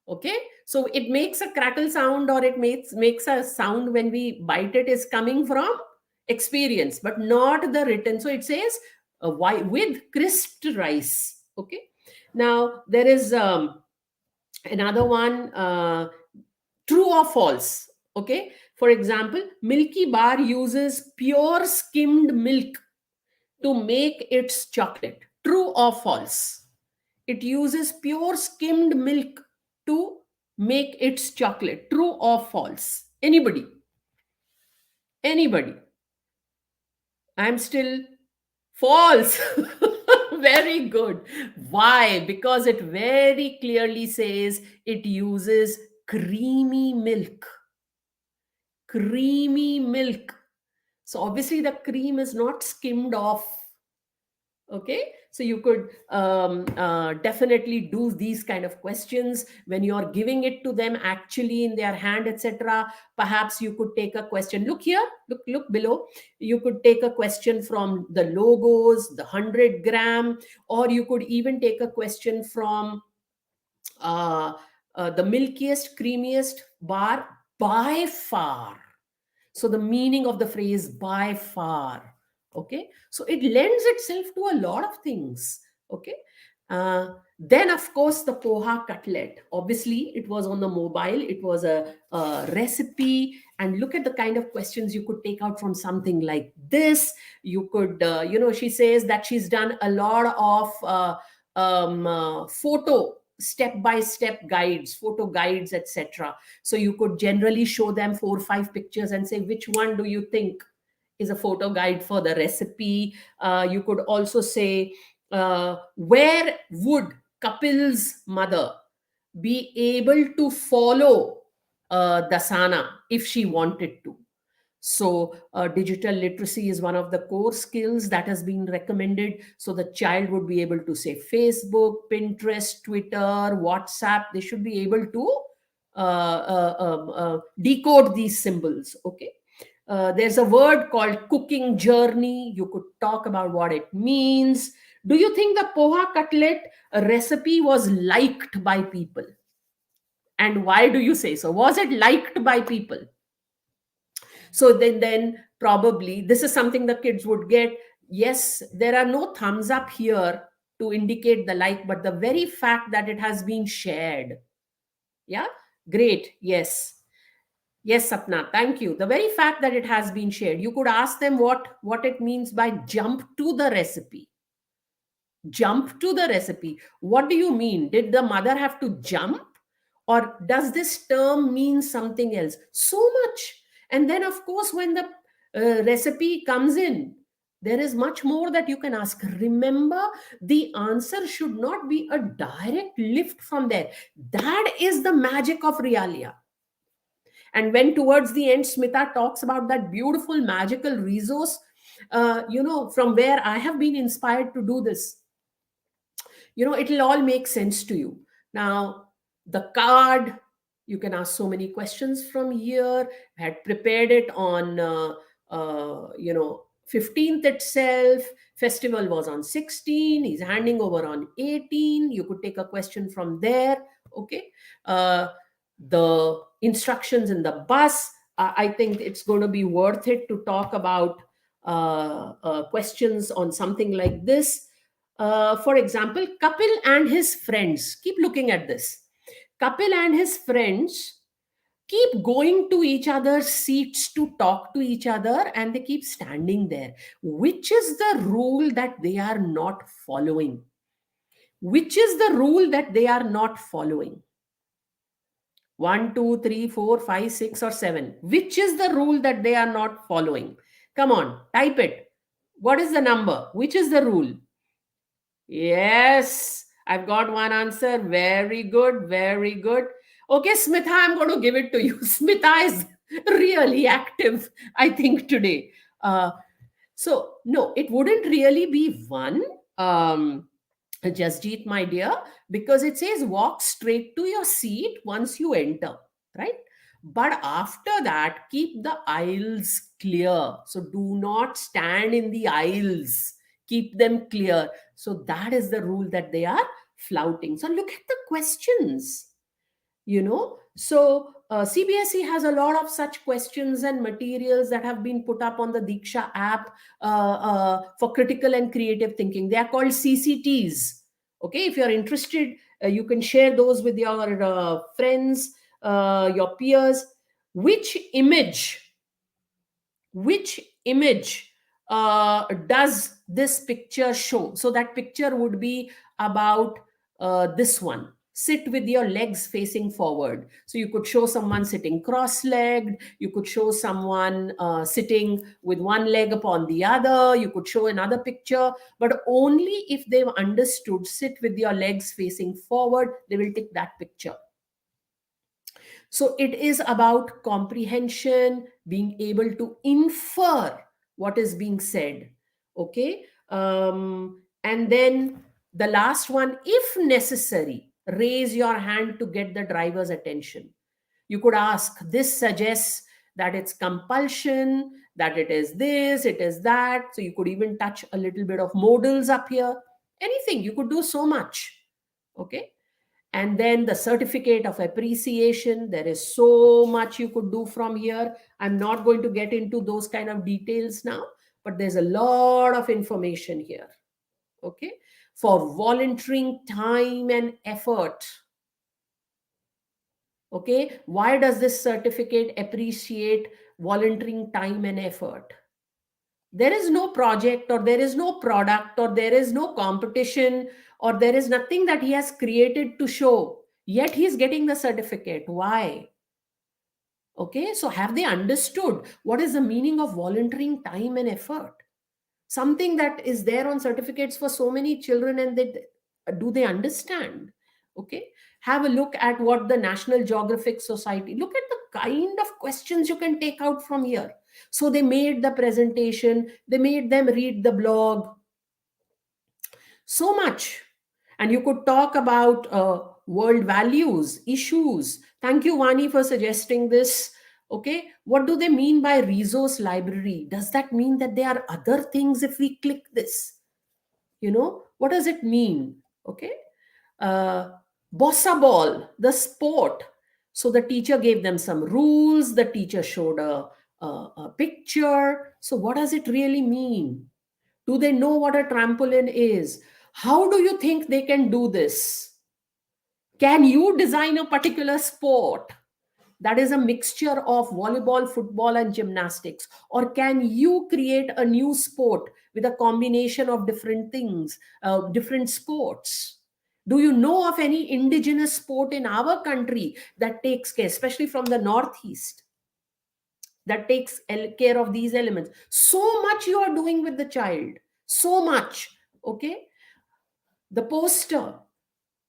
Okay, so it makes a crackle sound, or it makes a sound when we bite it, is coming from experience, but not the written. So it says why with crisped rice. Okay, now there is another one, true or false. Okay, for example, Milky Bar uses pure skimmed milk to make its chocolate. True or false? It uses pure skimmed milk to make its chocolate. True or false? Anybody? Anybody? I'm still false. Very good. Why? Because it very clearly says it uses creamy milk. Creamy milk. So obviously the cream is not skimmed off. Okay, so you could definitely do these kind of questions when you are giving it to them actually in their hand, etc. Perhaps you could take a question. Look here, look below. You could take a question from the logos, the 100 gram, or you could even take a question from uh, the milkiest, creamiest bar by far. So the meaning of the phrase by far. Okay, so it lends itself to a lot of things. Okay, then of course the poha cutlet, obviously it was on the mobile, it was a recipe. And look at the kind of questions you could take out from something like this. You could she says that she's done a lot of photo step by step guides, photo guides, etc. So you could generally show them 4 or 5 pictures and say, which one do you think is a photo guide for the recipe? You could also say, where would Kapil's mother be able to follow Dasana if she wanted to? So, digital literacy is one of the core skills that has been recommended. So, the child would be able to say Facebook, Pinterest, Twitter, WhatsApp. They should be able to decode these symbols. Okay. There's a word called cooking journey. You could talk about what it means. Do you think the poha cutlet recipe was liked by people? And why do you say so? Was it liked by people? So then probably this is something the kids would get. Yes, there are no thumbs up here to indicate the like, but the very fact that it has been shared. Yeah, great. Yes, Sapna, thank you. The very fact that it has been shared, you could ask them what it means by jump to the recipe. Jump to the recipe. What do you mean? Did the mother have to jump? Or does this term mean something else? So much. And then, of course, when the recipe comes in, there is much more that you can ask. Remember, the answer should not be a direct lift from there. That is the magic of Realia. And when towards the end, Smita talks about that beautiful magical resource, from where I have been inspired to do this, it'll all make sense to you. Now, the card, you can ask so many questions from here. I had prepared it on, 15th itself. Festival was on 16. He's handing over on 18. You could take a question from there. Okay. The instructions in the bus. I think it's going to be worth it to talk about questions on something like this. For example, Kapil and his friends. Keep looking at this. Kapil and his friends keep going to each other's seats to talk to each other, and they keep standing there. Which is the rule that they are not following? Which is the rule that they are not following? 1, 2, 3, 4, 5, 6, or 7. Which is the rule that they are not following? Come on, type it. What is the number? Which is the rule? Yes, I've got one answer. Very good, very good. Okay, Smitha, I'm going to give it to you. Smitha is really active, I think, today. So, no, it wouldn't really be one, Jasjeet, my dear, because it says walk straight to your seat once you enter, right? But after that, keep the aisles clear. So, do not stand in the aisles, keep them clear. So, that is the rule that they are flouting. So, look at the questions. So CBSE has a lot of such questions and materials that have been put up on the Diksha app for critical and creative thinking. They are called CCTs. Okay, if you're interested, you can share those with your friends, your peers. Which image does this picture show? So that picture would be about this one. Sit with your legs facing forward. So you could show someone sitting cross-legged. You could show someone sitting with one leg upon the other. You could show another picture, but only if they've understood sit with your legs facing forward, they will take that picture. So it is about comprehension, being able to infer what is being said. Okay. And then the last one, if necessary, raise your hand to get the driver's attention. You could ask, this suggests that it's compulsion, that it is this, it is that. So you could even touch a little bit of modals up here. Anything, you could do so much. Okay. And then the certificate of appreciation, there is so much you could do from here. I'm not going to get into those kind of details now, but there's a lot of information here. Okay. For volunteering time and effort. Okay. Why does this certificate appreciate volunteering time and effort? There is no project, or there is no product, or there is no competition, or there is nothing that he has created to show, yet he's getting the certificate. Why? Okay, so have they understood what is the meaning of volunteering time and effort? Something that is there on certificates for so many children, and do they understand? Okay, have a look at what the National Geographic Society, look at the kind of questions you can take out from here. So they made the presentation, they made them read the blog, so much. And you could talk about world values, issues. Thank you, Vani, for suggesting this. Okay, what do they mean by resource library? Does that mean that there are other things if we click this? What does it mean? Okay, bossa ball, the sport. So the teacher gave them some rules. The teacher showed a picture. So what does it really mean? Do they know what a trampoline is? How do you think they can do this? Can you design a particular sport that is a mixture of volleyball, football, and gymnastics? Or can you create a new sport with a combination of different things, different sports? Do you know of any indigenous sport in our country that takes care, especially from the Northeast, that takes care of these elements? So much you are doing with the child. So much. Okay. The poster.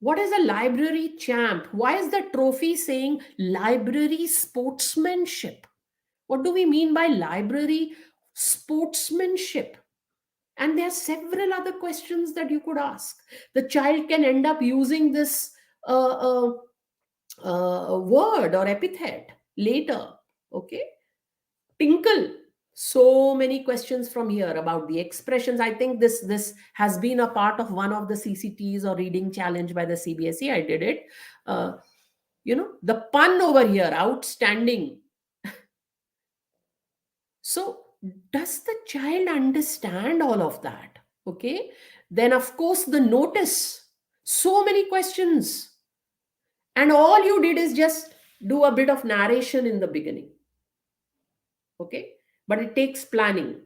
What is a library champ? Why is the trophy saying library sportsmanship? What do we mean by library sportsmanship? And there are several other questions that you could ask. The child can end up using this uh, uh, word or epithet later. Okay. Tinkle. So many questions from here about the expressions. I think this has been a part of one of the CCTs or reading challenge by the CBSE. I did it. Uh, the pun over here, outstanding. So, does the child understand all of that? Okay. Then, of course, the notice. So many questions. And all you did is just do a bit of narration in the beginning. Okay. But it takes planning.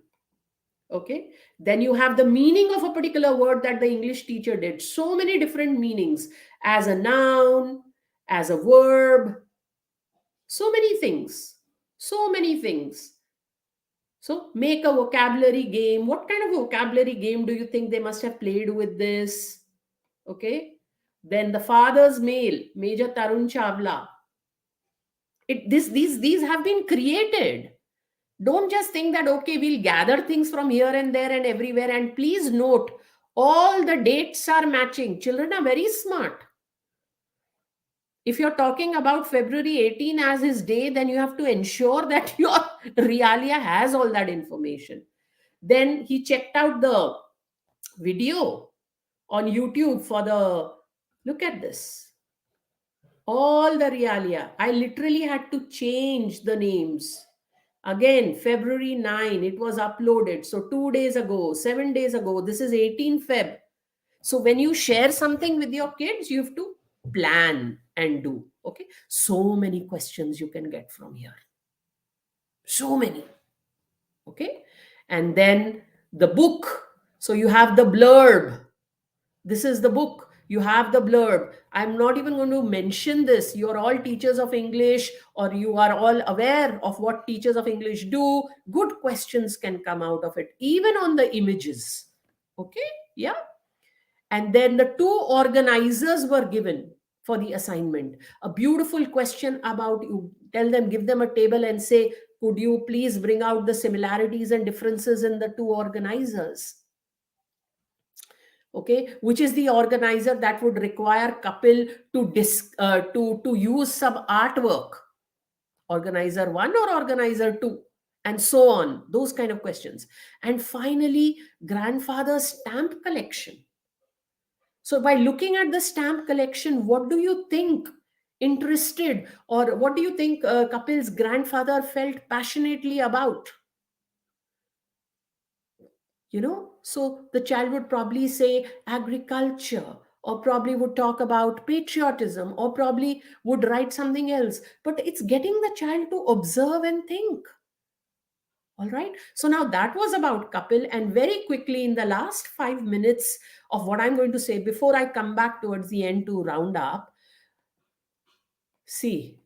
Okay. Then you have the meaning of a particular word that the English teacher did. So many different meanings as a noun, as a verb. So many things. So many things. So make a vocabulary game. What kind of vocabulary game do you think they must have played with this? Okay. Then the father's mail, Major Tarun Chawla. These have been created. Don't just think that, okay, we'll gather things from here and there and everywhere. And please note, all the dates are matching. Children are very smart. If you're talking about February 18 as his day, then you have to ensure that your Realia has all that information. Then he checked out the video on YouTube for the, look at this, all the Realia. I literally had to change the names. Again, February 9, it was uploaded. So 2 days ago, 7 days ago, this is 18 Feb. So when you share something with your kids, you have to plan and do. Okay. So many questions you can get from here. So many. Okay. And then the book. So you have the blurb. This is the book. You have the blurb. I'm not even going to mention this. You're all teachers of English, or you are all aware of what teachers of English do. Good questions can come out of it, even on the images. Okay. Yeah. And then the two organizers were given for the assignment. A beautiful question about, you tell them, give them a table and say, could you please bring out the similarities and differences in the two organizers? Okay, which is the organizer that would require Kapil to use some artwork? Organizer 1 or organizer 2? And so on, those kind of questions. And finally, grandfather's stamp collection. So by looking at the stamp collection, what do you think interested, or what do you think Kapil's grandfather felt passionately about? So the child would probably say agriculture, or probably would talk about patriotism, or probably would write something else. But it's getting the child to observe and think. All right. So now that was about Kapil. And very quickly, in the last 5 minutes of what I'm going to say, before I come back towards the end to round up, see,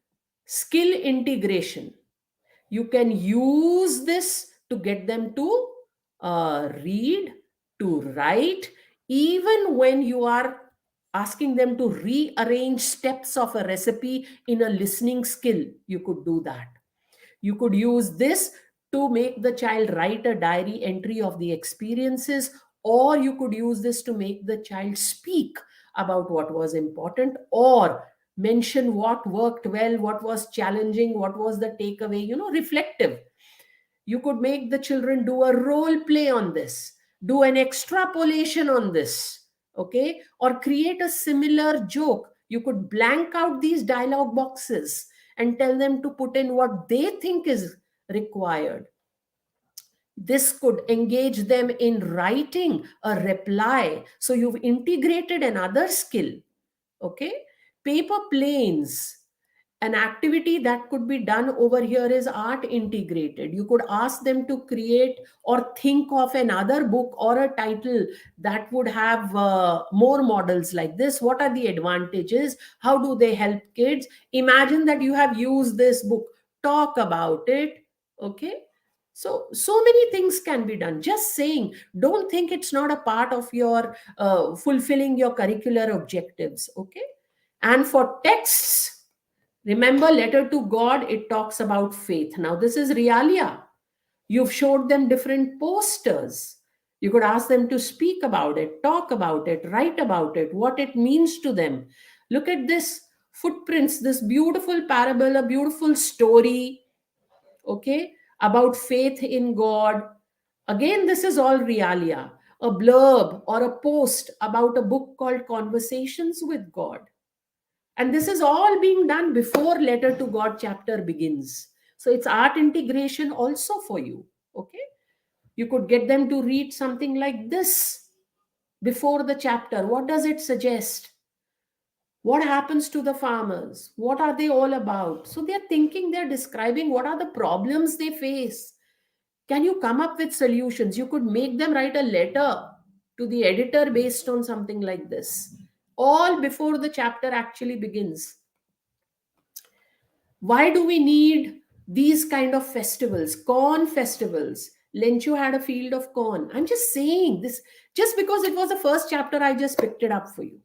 skill integration. You can use this to get them to read, to write, even when you are asking them to rearrange steps of a recipe in a listening skill. You could do that. You could use this to make the child write a diary entry of the experiences, or you could use this to make the child speak about what was important, or mention what worked well, what was challenging, what was the takeaway, reflective. You could make the children do a role play on this, do an extrapolation on this, okay, or create a similar joke. You could blank out these dialogue boxes and tell them to put in what they think is required. This could engage them in writing a reply. So you've integrated another skill. Okay. Paper planes. An activity that could be done over here is art integrated. You could ask them to create or think of another book or a title that would have more models like this. What are the advantages? How do they help kids? Imagine that you have used this book. Talk about it. Okay. So many things can be done. Just saying, don't think it's not a part of your fulfilling your curricular objectives. Okay. And for texts, remember, letter to God, it talks about faith. Now, this is Realia. You've showed them different posters. You could ask them to speak about it, talk about it, write about it, what it means to them. Look at this footprints, this beautiful parable, a beautiful story, okay, about faith in God. Again, this is all Realia. A blurb or a post about a book called Conversations with God. And this is all being done before Letter to God chapter begins. So it's art integration also for you. Okay. You could get them to read something like this before the chapter. What does it suggest? What happens to the farmers? What are they all about? So they're thinking, they're describing what are the problems they face. Can you come up with solutions? You could make them write a letter to the editor based on something like this, all before the chapter actually begins. Why do we need these kind of festivals, corn festivals? Lenchu had a field of corn. I'm just saying this, just because it was the first chapter, I just picked it up for you.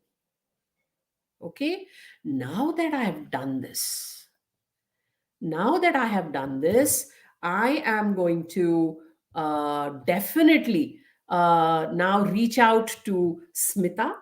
Okay. Now that I have done this, I am going to definitely now reach out to Smita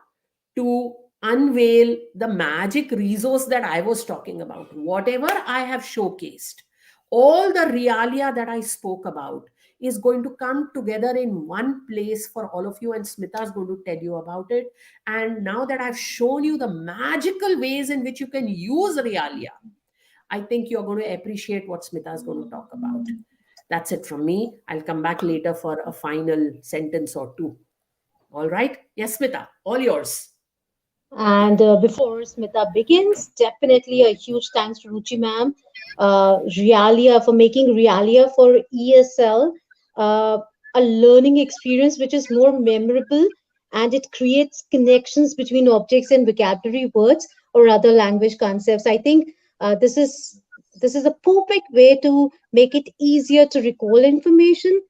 to unveil the magic resource that I was talking about. Whatever I have showcased, all the realia that I spoke about is going to come together in one place for all of you, and Smita is going to tell you about it. And now that I've shown you the magical ways in which you can use realia, I think you're going to appreciate what Smita is going to talk about. That's it from me. I'll come back later for a final sentence or two. All right? Yes, Smita, all yours. And before Smita begins, definitely a huge thanks to Ruchi ma'am, Realia for making Realia for ESL a learning experience which is more memorable, and it creates connections between objects and vocabulary words or other language concepts. I think this is a perfect way to make it easier to recall information.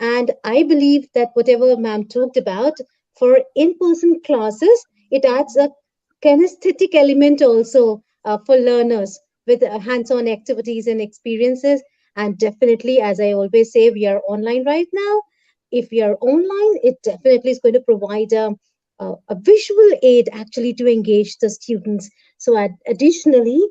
And I believe that whatever ma'am talked about for in-person classes, it adds a kinesthetic element also for learners with hands-on activities and experiences. And definitely, as I always say, we are online right now. If we are online, it definitely is going to provide a visual aid actually to engage the students. So uh, additionally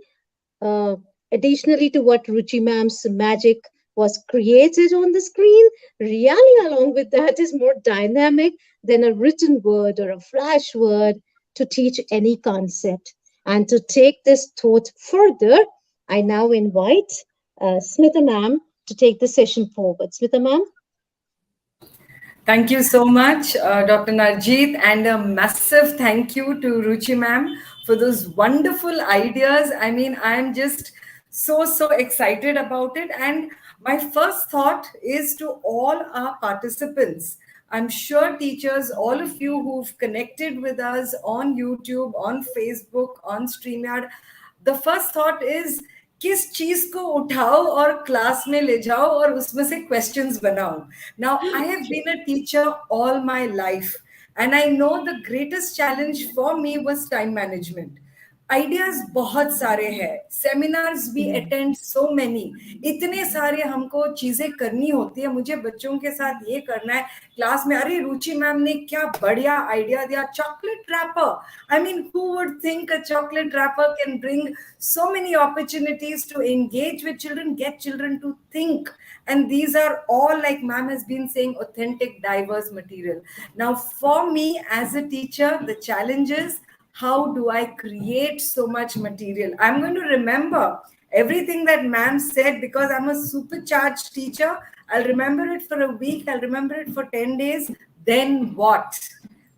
to what Ruchi ma'am's magic was created on the screen, Reality along with that is more dynamic than a written word or a flash word to teach any concept. And to take this thought further, I now invite Smita ma'am to take the session forward. Smita ma'am. Thank you so much, Dr. Narjeet, and a massive thank you to Ruchi ma'am for those wonderful ideas. I mean, I'm just so excited about it. And my first thought is to all our participants. I'm sure teachers, all of you who've connected with us on YouTube, on Facebook, on StreamYard, the first thought is किस चीज को उठाओ और class में ले जाओ और उसमें से क्वेश्चंस बनाओ. Now, I have been a teacher all my life, and I know the greatest challenge for me was time management. Ideas बहुत सारे हैं, सेमिनार्स भी अटेंड सो मैनी, इतने सारे हमको चीजें करनी होती है. मुझे बच्चों के साथ ये करना है क्लास में. अरे रुचि मैम ने क्या बढ़िया आइडिया दिया, chocolate wrapper. I mean who would think a chocolate wrapper can bring so many opportunities to engage with children, get children to think. And these are all, like ma'am has been saying, authentic, diverse material. Now, for me as a teacher, the challenge is, how do I create so much material? I'm going to remember everything that ma'am said because I'm a supercharged teacher. I'll remember it for a week, I'll remember it for 10 days. Then what?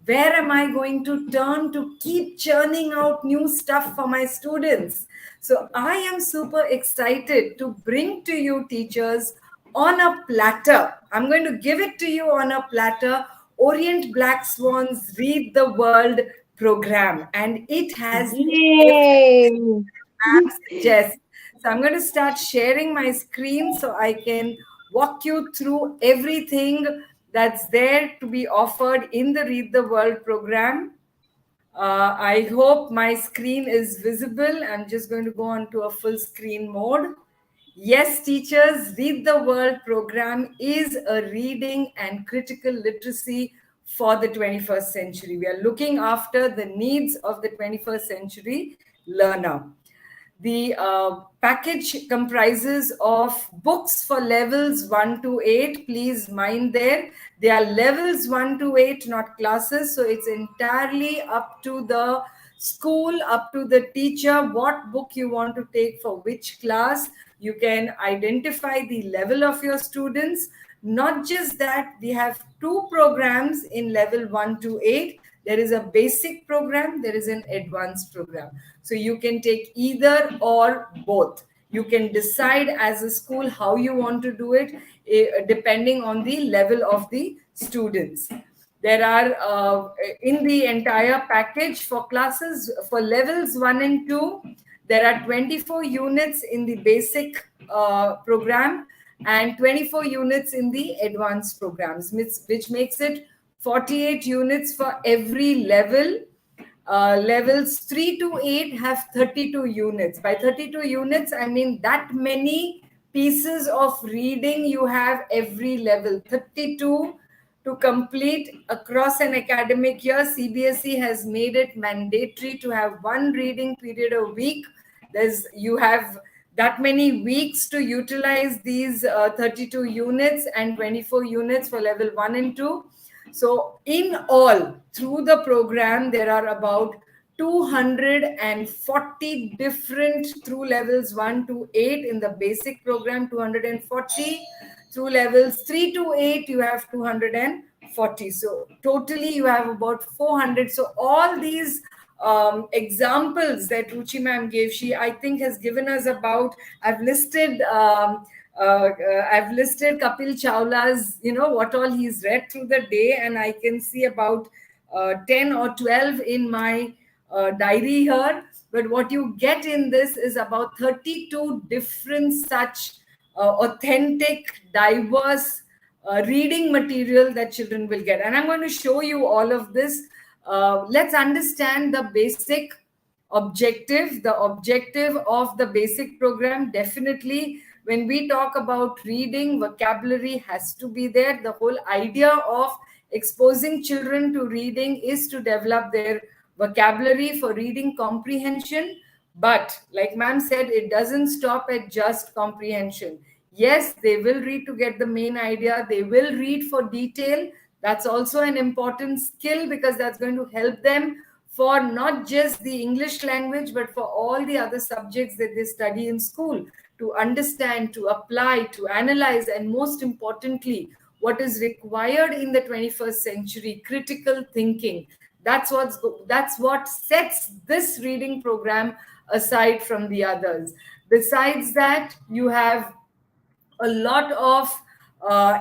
Where am I going to turn to keep churning out new stuff for my students? So I am super excited to bring to you, teachers, on a platter. I'm going to give it to you on a platter, Orient Blackswan's Read the World program. And it has everything Yay! I suggest. So I'm going to start sharing my screen so I can walk you through everything that's there to be offered in the Read the World program. I hope my screen is visible. I'm just going to go on to a full screen mode. Yes, teachers, Read the World program is a reading and critical literacy for the 21st century. We are looking after the needs of the 21st century learner. The package comprises of books for levels 1 to 8. Please mind there. They are levels 1 to 8, not classes. So it's entirely up to the school, up to the teacher, what book you want to take for which class. You can identify the level of your students. Not just that, we have two programs in level 1 to 8. There is a basic program, there is an advanced program. So you can take either or both. You can decide as a school how you want to do it, depending on the level of the students. There are, in the entire package for classes, for levels 1 and 2, there are 24 units in the basic program and 24 units in the advanced programs, which makes it 48 units for every level. Levels 3 to 8 have 32 units. By 32 units, I mean that many pieces of reading you have every level. 32 to complete across an academic year. CBSE has made it mandatory to have one reading period a week. You have that many weeks to utilize these 32 units and 24 units for level 1 and 2. So in all, through the program, there are about 240 different through levels 1 to 8 in the basic program, 240. Through levels 3 to 8, you have 240. So totally you have about 400. So all these examples that Ruchi ma'am gave, she I think has given us about, I've listed Kapil Chawla's, what all he's read through the day, and I can see about 10 or 12 in my diary here. But what you get in this is about 32 different such authentic, diverse reading material that children will get. And I'm going to show you all of this. Let's understand the basic objective. The objective of the basic program, definitely when we talk about reading, vocabulary has to be there. The whole idea of exposing children to reading is to develop their vocabulary for reading comprehension. But like ma'am said, it doesn't stop at just comprehension. Yes, they will read to get the main idea. They will read for detail. That's also an important skill, because that's going to help them for not just the English language, but for all the other subjects that they study in school, to understand, to apply, to analyze, and most importantly, what is required in the 21st century, critical thinking. That's what sets this reading program aside from the others. Besides that, you have a lot of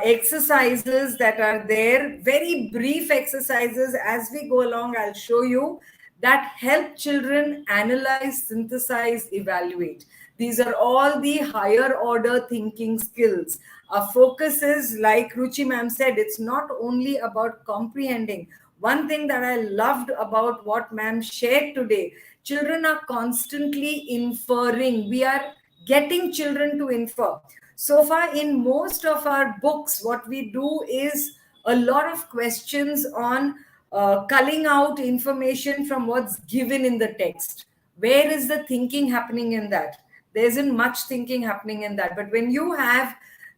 exercises that are there, very brief exercises. As we go along, I'll show you, that help children analyze, synthesize, evaluate. These are all the higher order thinking skills. Our focus is, like Ruchi ma'am said, it's not only about comprehending. One thing that I loved about what ma'am shared today, children are constantly inferring. We are getting children to infer. So far, in most of our books, what we do is a lot of questions on culling out information from what's given in the text. Where is the thinking happening in that? There isn't much thinking happening in that. But when you have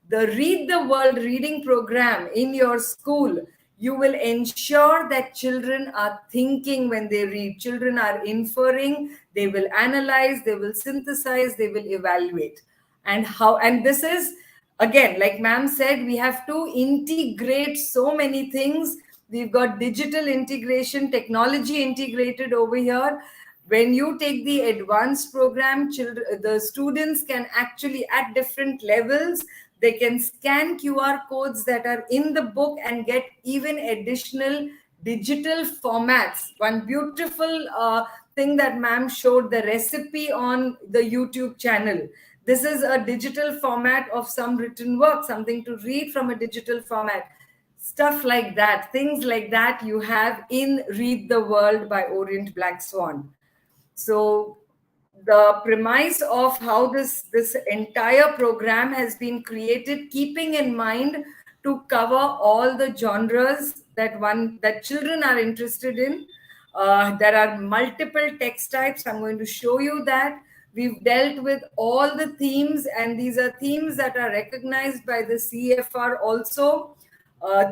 the Read the World reading program in your school, you will ensure that children are thinking when they read. Children are inferring, they will analyze, they will synthesize, they will evaluate. And this is, again, like ma'am said, we have to integrate so many things. We've got digital integration, technology integrated over here. When you take the advanced program, the students can actually, at different levels, they can scan QR codes that are in the book and get even additional digital formats. One beautiful thing that ma'am showed, the recipe on the YouTube channel. This is a digital format of some written work, something to read from a digital format. Stuff like that, things like that you have in Read the World by Orient Blackswan. So the premise of how this entire program has been created, keeping in mind to cover all the genres that children are interested in. There are multiple text types. I'm going to show you that. We've dealt with all the themes, and these are themes that are recognized by the CFR also.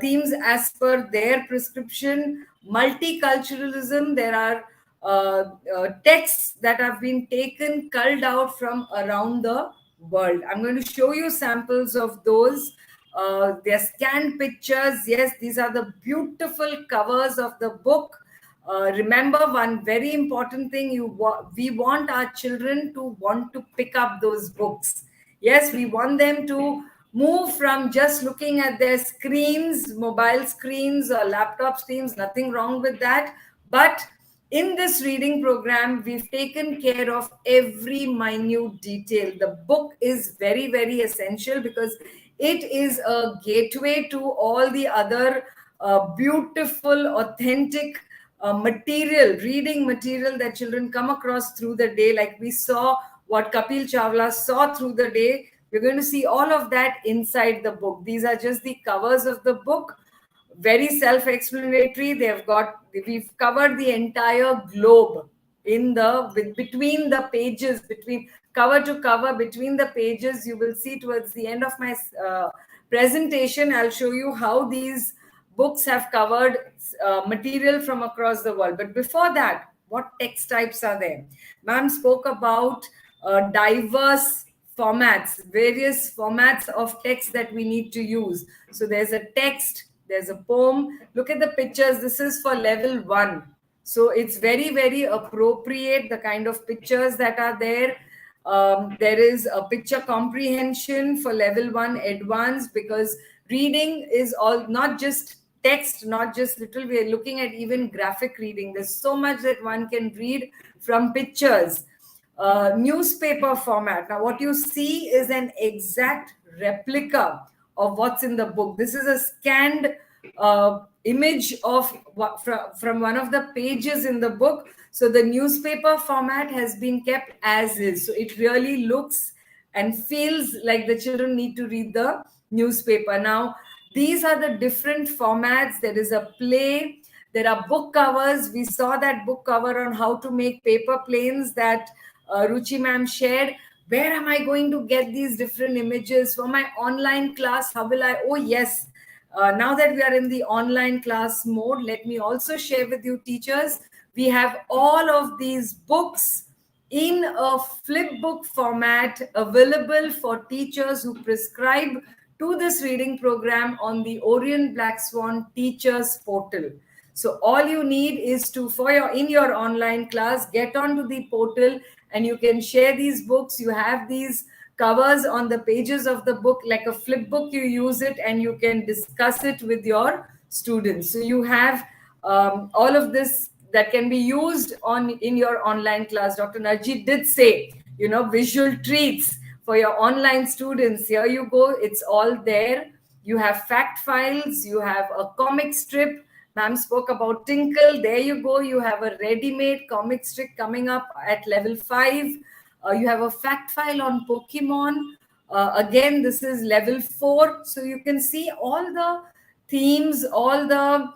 Themes as per their prescription. Multiculturalism, there are texts that have been taken, culled out from around the world. I'm going to show you samples of those. They're scanned pictures. Yes, these are the beautiful covers of the book. Remember one very important thing, we want our children to want to pick up those books. Yes, we want them to move from just looking at their screens, mobile screens or laptop screens, nothing wrong with that. But in this reading program, we've taken care of every minute detail. The book is very, very essential because it is a gateway to all the other beautiful, authentic reading material that children come across through the day. Like we saw what Kapil Chawla saw through the day. We're going to see all of that inside the book. These are just the covers of the book. Very self-explanatory. We've covered the entire globe between the pages, between cover to cover, between the pages. You will see towards the end of my presentation, I'll show you how these books have covered material from across the world. But before that, what text types are there? Ma'am spoke about diverse formats, various formats of text that we need to use. So there's a text, there's a poem. Look at the pictures. This is for level 1. So it's very, very appropriate, the kind of pictures that are there. There is a picture comprehension for level 1 advanced, because reading is all not just text, not just little. We are looking at even graphic reading. There's so much that one can read from pictures. Newspaper format. Now, what you see is an exact replica of what's in the book. This is a scanned image of from one of the pages in the book. So the newspaper format has been kept as is. So it really looks and feels like the children need to read the newspaper. Now, these are the different formats. There is a play. There are book covers. We saw that book cover on how to make paper planes that Ruchi ma'am shared. Where am I going to get these different images for my online class? How will I? Oh, yes. Now that we are in the online class mode, let me also share with you, teachers, we have all of these books in a flip book format available for teachers who prescribe to this reading program on the Orient Blackswan Teachers Portal. So all you need is to, in your online class, get onto the portal and you can share these books. You have these covers on the pages of the book, like a flip book. You use it and you can discuss it with your students. So you have all of this that can be used in your online class. Dr. Narjit did say, visual treats for your online students. Here you go. It's all there. You have fact files. You have a comic strip. Ma'am spoke about Tinkle. There you go. You have a ready-made comic strip coming up at level 5. You have a fact file on Pokemon. Again, this is level 4. So you can see all the themes, all the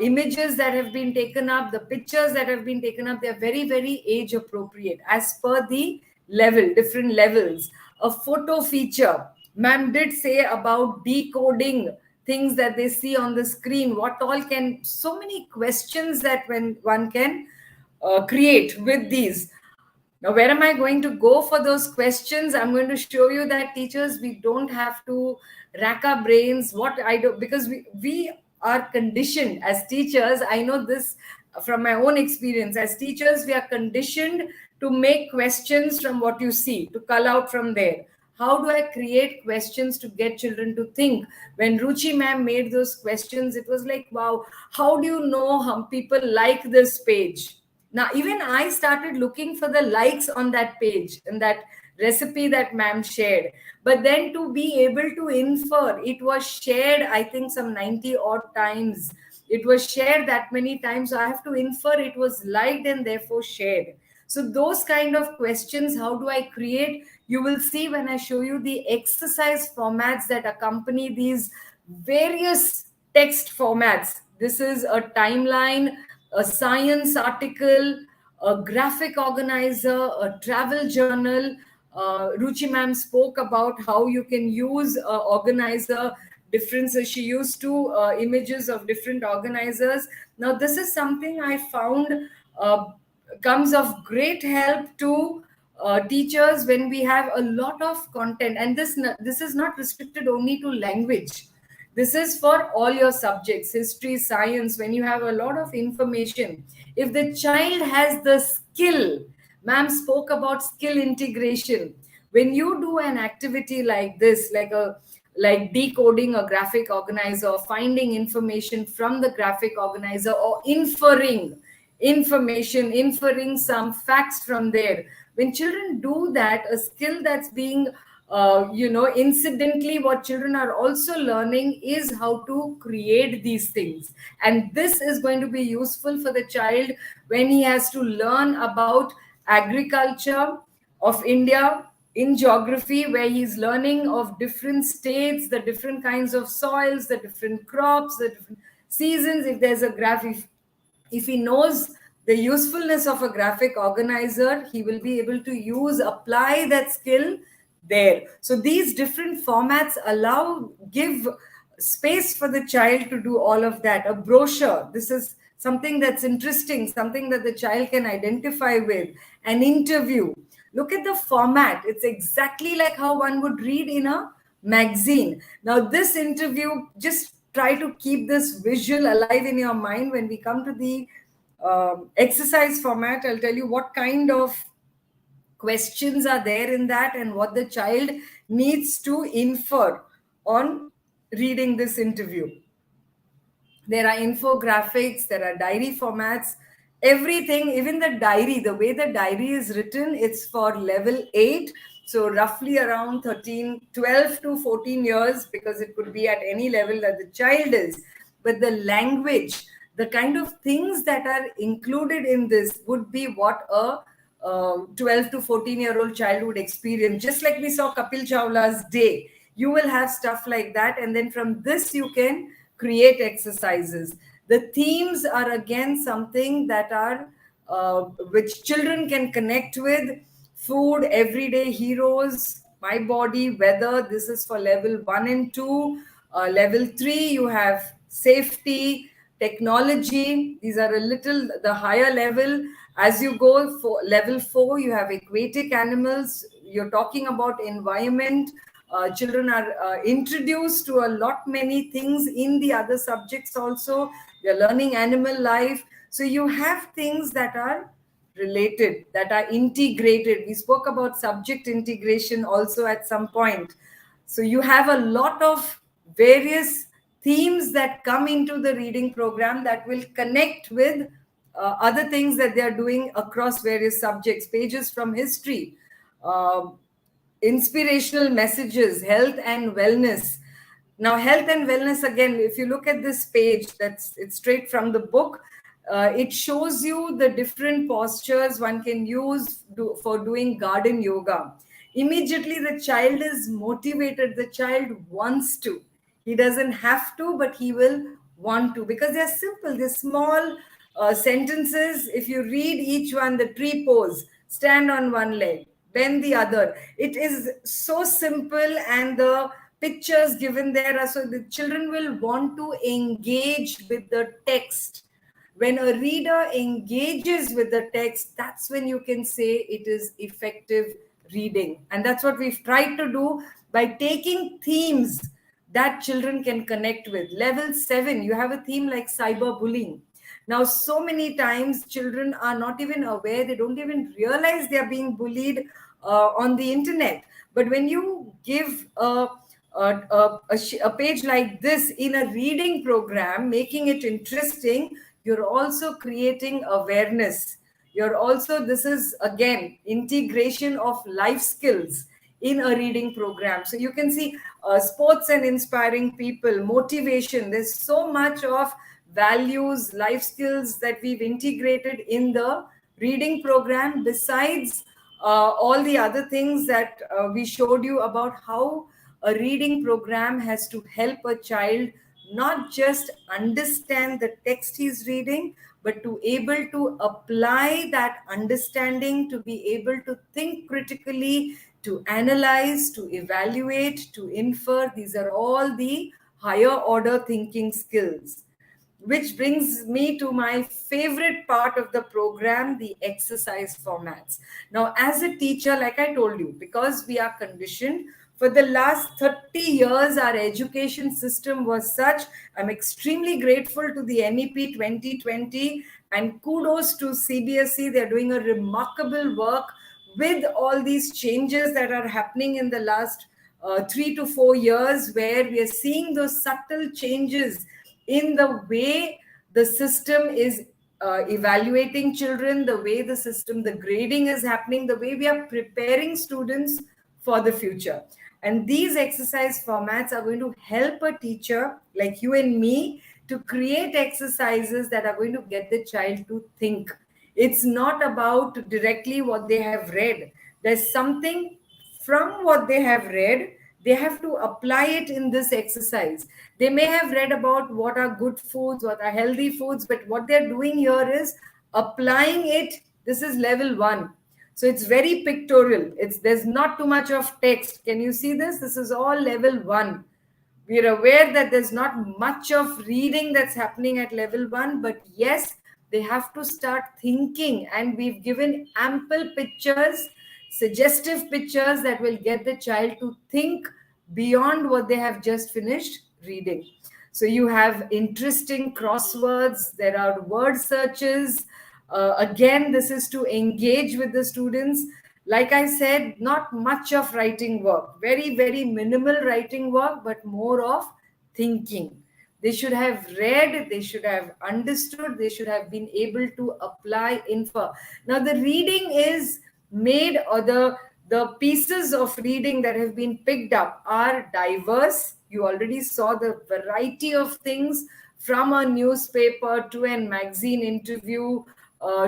images that have been taken up, the pictures that have been taken up. They're very, very age appropriate as per the level, different levels. A photo feature. Ma'am did say about decoding things that they see on the screen. So many questions that one can create with these. Now, where am I going to go for those questions? I'm going to show you that, teachers, we don't have to rack our brains. What I do, because we are conditioned as teachers. I know this from my own experience. As teachers, we are conditioned to make questions from what you see, to cull out from there. How do I create questions to get children to think? When Ruchi ma'am made those questions, it was like, wow, how do you know how people like this page? Now, even I started looking for the likes on that page, and that recipe that ma'am shared. But then to be able to infer, it was shared, I think, some 90 odd times. It was shared that many times. So I have to infer it was liked and therefore shared. So those kind of questions, how do I create? You will see when I show you the exercise formats that accompany these various text formats. This is a timeline, a science article, a graphic organizer, a travel journal. Ruchi ma'am spoke about how you can use organizer differences. She used two images of different organizers. Now, this is something I found uh, comes of great help to teachers when we have a lot of content. And this is not restricted only to language. This is for all your subjects, history, science. When you have a lot of information, if the child has the skill, ma'am spoke about skill integration. When you do an activity like this, like decoding a graphic organizer, or finding information from the graphic organizer, or inferring some facts from there. When children do that, a skill that's being incidentally, what children are also learning is how to create these things. And this is going to be useful for the child when he has to learn about agriculture of India, in geography, where he's learning of different states, the different kinds of soils, the different crops, the different seasons. If there's a graph, if he knows the usefulness of a graphic organizer, he will be able to apply that skill there. So these different formats give space for the child to do all of that. A brochure, this is something that's interesting, something that the child can identify with. An interview, look at the format. It's exactly like how one would read in a magazine. Now, this interview, just try to keep this visual alive in your mind. When we come to the exercise format, I'll tell you what kind of questions are there in that and what the child needs to infer on reading this interview. There are infographics, there are diary formats, everything, even the diary, the way the diary is written, it's for level 8. So roughly around 12 to 14 years, because it could be at any level that the child is. But the language, the kind of things that are included in this would be what a 12 to 14-year-old child would experience. Just like we saw Kapil Chawla's day, you will have stuff like that. And then from this, you can create exercises. The themes are again something that are which children can connect with. Food, everyday heroes, my body, weather. This is for level 1 and 2. Level 3, you have safety, technology. These are a little the higher level. As you go for level 4, you have aquatic animals. You're talking about environment. Children are introduced to a lot many things in the other subjects also. They're learning animal life. So you have things that are related, that are integrated. We spoke about subject integration also at some point. So you have a lot of various themes that come into the reading program that will connect with other things that they are doing across various subjects. Pages from history, uh, inspirational messages, health and wellness. Now, health and wellness, again, if you look at this page, it's straight from the book. It shows you the different postures one can use for doing garden yoga. Immediately, the child is motivated. The child wants to. He doesn't have to, but he will want to, because they're simple. They're small sentences. If you read each one, the tree pose, stand on one leg, bend the other. It is so simple, and the pictures given there are so the children will want to engage with the text. When a reader engages with the text, that's when you can say it is effective reading. And that's what we've tried to do by taking themes that children can connect with. Level 7, you have a theme like cyberbullying. Now, so many times children are not even aware, they don't even realize they are being bullied on the internet. But when you give a page like this in a reading program, making it interesting, you're also creating awareness. You're also, this is again integration of life skills in a reading program. So you can see sports and inspiring people, motivation. There's so much of values, life skills that we've integrated in the reading program, besides all the other things that we showed you about how a reading program has to help a child not just understand the text he's reading, but to able to apply that understanding, to be able to think critically, to analyze, to evaluate, to infer. These are all the higher order thinking skills. Which brings me to my favorite part of the program, the exercise formats. Now, as a teacher, like I told you, because we are conditioned, for the last 30 years, our education system was such. I'm extremely grateful to the MEP 2020 and kudos to CBSE. They're doing a remarkable work with all these changes that are happening in the last 3 to 4 years, where we are seeing those subtle changes in the way the system is evaluating children, the way the system, the grading is happening, the way we are preparing students for the future. And these exercise formats are going to help a teacher like you and me to create exercises that are going to get the child to think. It's not about directly what they have read. There's something from what they have read, they have to apply it in this exercise. They may have read about what are good foods, what are healthy foods, but what they're doing here is applying it. This is level 1. So it's very pictorial. There's not too much of text. Can you see this? This is all level 1. We are aware that there's not much of reading that's happening at level 1, but yes, they have to start thinking, and we've given ample pictures, suggestive pictures that will get the child to think beyond what they have just finished reading. So you have interesting crosswords, there are word searches. Again, this is to engage with the students. Like I said, not much of writing work, very, very minimal writing work, but more of thinking. They should have read, they should have understood, they should have been able to apply info. Now, the reading is made, or the pieces of reading that have been picked up are diverse. You already saw the variety of things, from a newspaper to a magazine interview,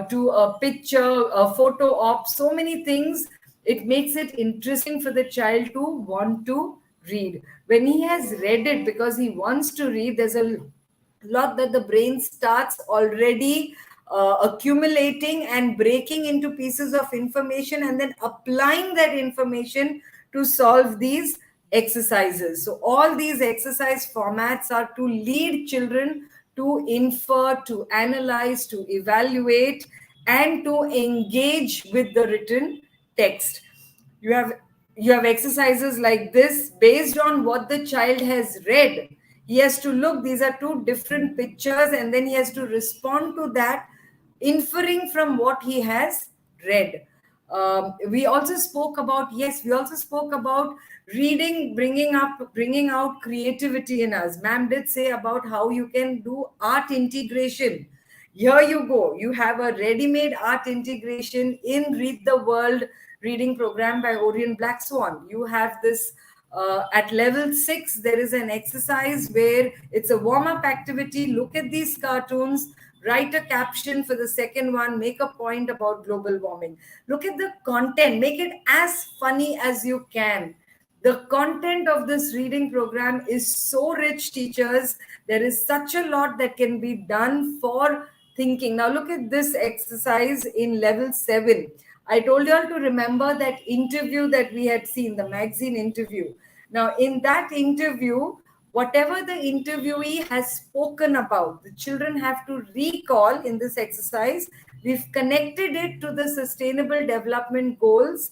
to a picture, a photo op, so many things. It makes it interesting for the child to want to read. When he has read it because he wants to read, there's a lot that the brain starts already accumulating and breaking into pieces of information, and then applying that information to solve these exercises. So all these exercise formats are to lead children to infer, to analyze, to evaluate, and to engage with the written text. You have exercises like this based on what the child has read. He has to look, these are two different pictures, and then he has to respond to that, inferring from what he has read. We also spoke about, yes, we also spoke about reading, bringing out creativity in us. Ma'am did say about how you can do art integration. Here you go. You have a ready-made art integration in Read the World reading program by Orient Blackswan. You have this at level 6. There is an exercise where it's a warm-up activity. Look at these cartoons, write a caption for the second one, make a point about global warming. Look at the content, make it as funny as you can. The content of this reading program is so rich, teachers. There is such a lot that can be done for thinking. Now look at this exercise in level 7. I told you all to remember that interview that we had seen, the magazine interview. Now in that interview, whatever the interviewee has spoken about, the children have to recall in this exercise. We've connected it to the Sustainable Development Goals.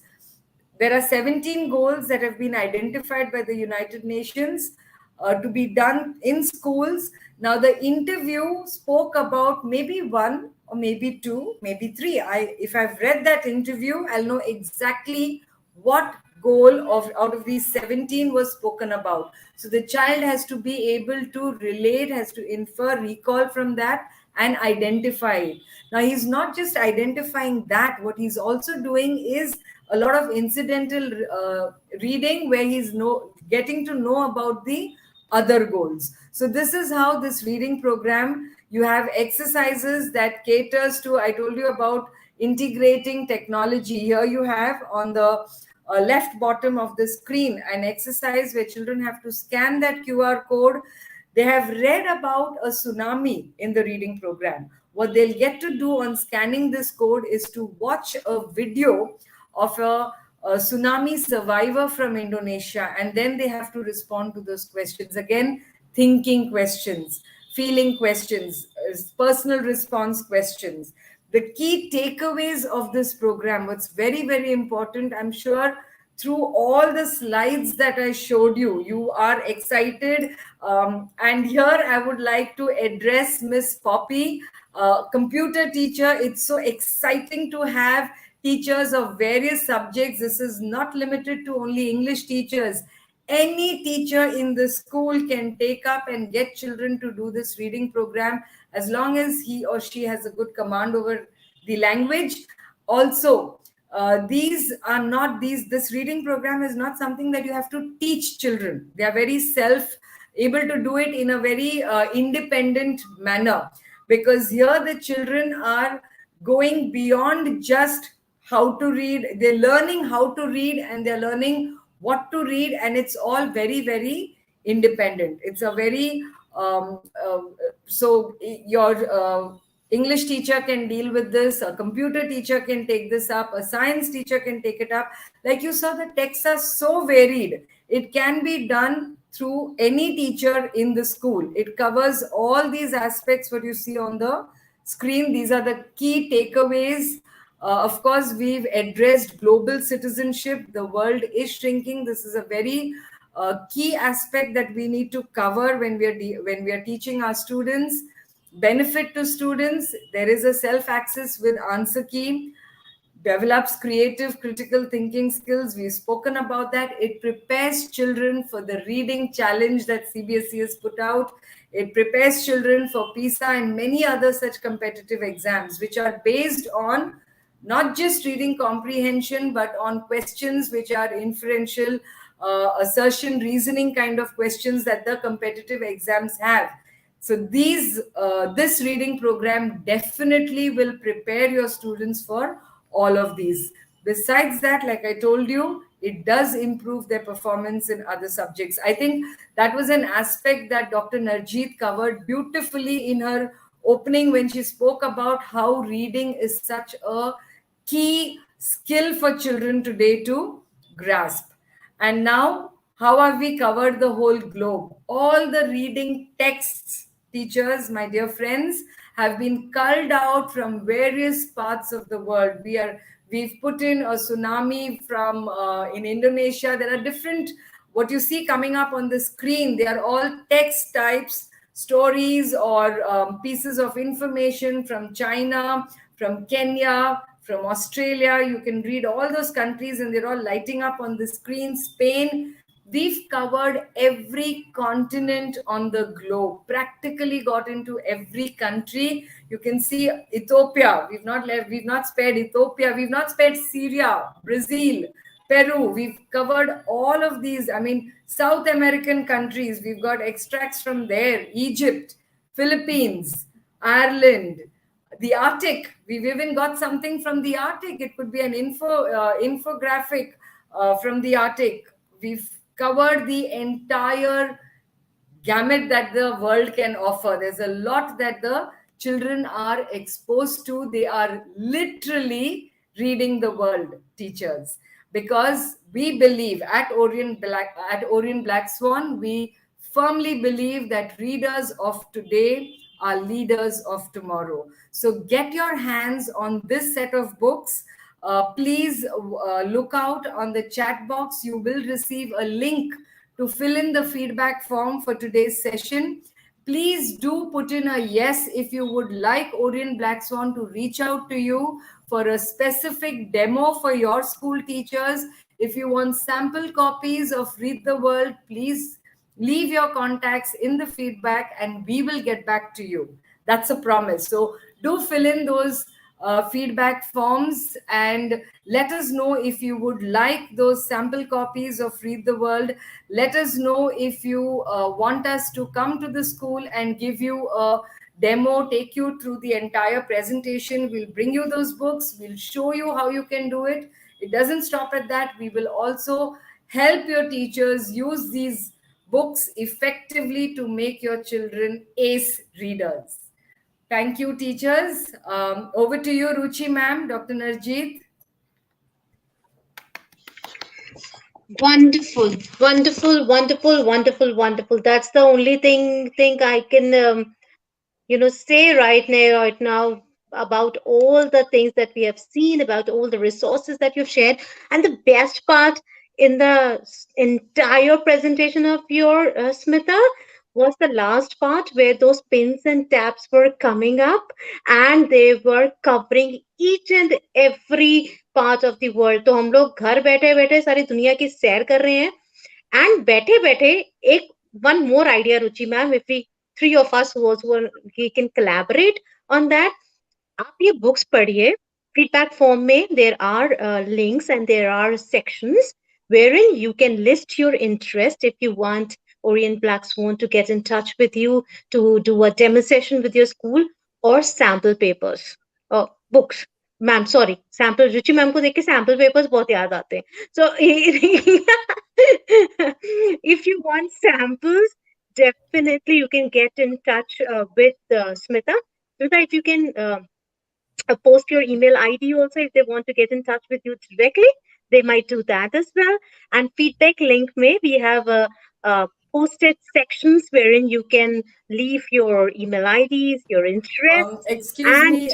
There are 17 goals that have been identified by the United Nations to be done in schools. Now, the interview spoke about maybe one or maybe two, maybe three. If I've read that interview, I'll know exactly what goal out of these 17 was spoken about. So the child has to be able to relate, has to infer, recall from that, and identify it. Now, he's not just identifying that, what he's also doing is a lot of incidental reading where he's getting to know about the other goals. So this is how this reading program, you have exercises that caters to, I told you about integrating technology. Here you have on the left bottom of the screen an exercise where children have to scan that QR code. They have read about a tsunami in the reading program. What they'll get to do on scanning this code is to watch a video of a tsunami survivor from Indonesia, and then they have to respond to those questions. Again, thinking questions, feeling questions, personal response questions. The key takeaways of this program, what's very, very important, I'm sure through all the slides that I showed you, you are excited. And here I would like to address Miss Poppy, computer teacher. It's so exciting to have teachers of various subjects. This is not limited to only English teachers. Any teacher in the school can take up and get children to do this reading program as long as he or she has a good command over the language. Also, this reading program is not something that you have to teach children. They are very able to do it in a very independent manner, because here the children are going beyond just how to read. They're learning how to read and they're learning what to read, and it's all very, very independent. It's a very so your English teacher can deal with this, a computer teacher can take this up, a science teacher can take it up. Like you saw, the texts are so varied. It can be done through any teacher in the school. It covers all these aspects, what you see on the screen. These are the key takeaways. Of course, we've addressed global citizenship. The world is shrinking. This is a very key aspect that we need to cover when we are teaching our students. Benefit to students: there is a self-access with answer key, develops creative critical thinking skills. We've spoken about that. It prepares children for the reading challenge that CBSE has put out. It prepares children for PISA and many other such competitive exams, which are based on not just reading comprehension, but on questions which are inferential, assertion, reasoning kind of questions that the competitive exams have. So this reading program definitely will prepare your students for all of these. Besides that, like I told you, it does improve their performance in other subjects. I think that was an aspect that Dr. Narjeet covered beautifully in her opening when she spoke about how reading is such a key skill for children today to grasp. And now, how have we covered the whole globe? All the reading texts, teachers, my dear friends, have been culled out from various parts of the world. We've put in a tsunami from in Indonesia. There are different, what you see coming up on the screen, they are all text types, stories or pieces of information from China, from Kenya, from Australia. You can read all those countries and they're all lighting up on the screen. Spain. We've covered every continent on the globe, practically got into every country. You can see Ethiopia. We've not spared Ethiopia. We've not spared Syria, Brazil, Peru. We've covered all of these. I mean, South American countries. We've got extracts from there. Egypt, Philippines, Ireland, the Arctic. We've even got something from the Arctic. It could be an infographic from the Arctic. We've covered the entire gamut that the world can offer. There's a lot that the children are exposed to. They are literally reading the world, teachers, because we believe at Orient Blackswan, we firmly believe that readers of today are leaders of tomorrow. So get your hands on this set of books. Please look out on the chat box. You will receive a link to fill in the feedback form for today's session. Please do put in a yes if you would like Orient Blackswan to reach out to you for a specific demo for your school teachers. If you want sample copies of Read the World, please leave your contacts in the feedback and we will get back to you. That's a promise. So do fill in those feedback forms and let us know if you would like those sample copies of Read the World. Let us know if you want us to come to the school and give you a demo, take you through the entire presentation. We'll bring you those books. We'll show you how you can do it. It doesn't stop at that. We will also help your teachers use these books effectively to make your children ace readers. Thank you, teachers. Over to you, Ruchi ma'am, Dr. Narjeet. Wonderful, wonderful, wonderful, wonderful, wonderful. That's the only thing I can say right now about all the things that we have seen, about all the resources that you've shared. And the best part in the entire presentation of your Smita was the last part where those pins and tabs were coming up and they were covering each and every part of the world. तो हम लोग घर बैठे बैठे सारी दुनिया की सैर कर रहे हैं and बैठे बैठे एक one more idea, Ruchi ma'am, if we three of us we can collaborate on that. आप ये books पढ़िए. Feedback form में there are links and there are sections wherein you can list your interest if you want Orient Blackswan to get in touch with you to do a demo session with your school or sample papers or books. Ma'am, sorry, sample Ruchi ma'am को देख के sample papers बहुत याद आते हैं. So if you want samples, definitely you can get in touch with Smita. Smita, if you can post your email ID also if they want to get in touch with you directly, they might do that as well. And feedback link may we have posted sections wherein you can leave your email IDs, your interests. Excuse me,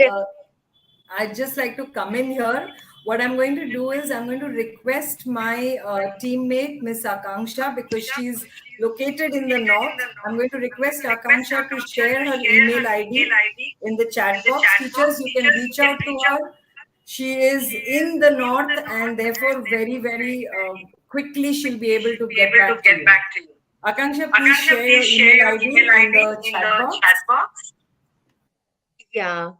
I'd just like to come in here. What I'm going to do is I'm going to request my teammate, Miss Akanksha, because she's located in the north. I'm going to request Akanksha to share her email ID in the chat box. Teachers, you can reach out to her. She is in the north and therefore very, very quickly she'll be able to get back to you. Akanksha, please share your email ID in the chat box. Yeah.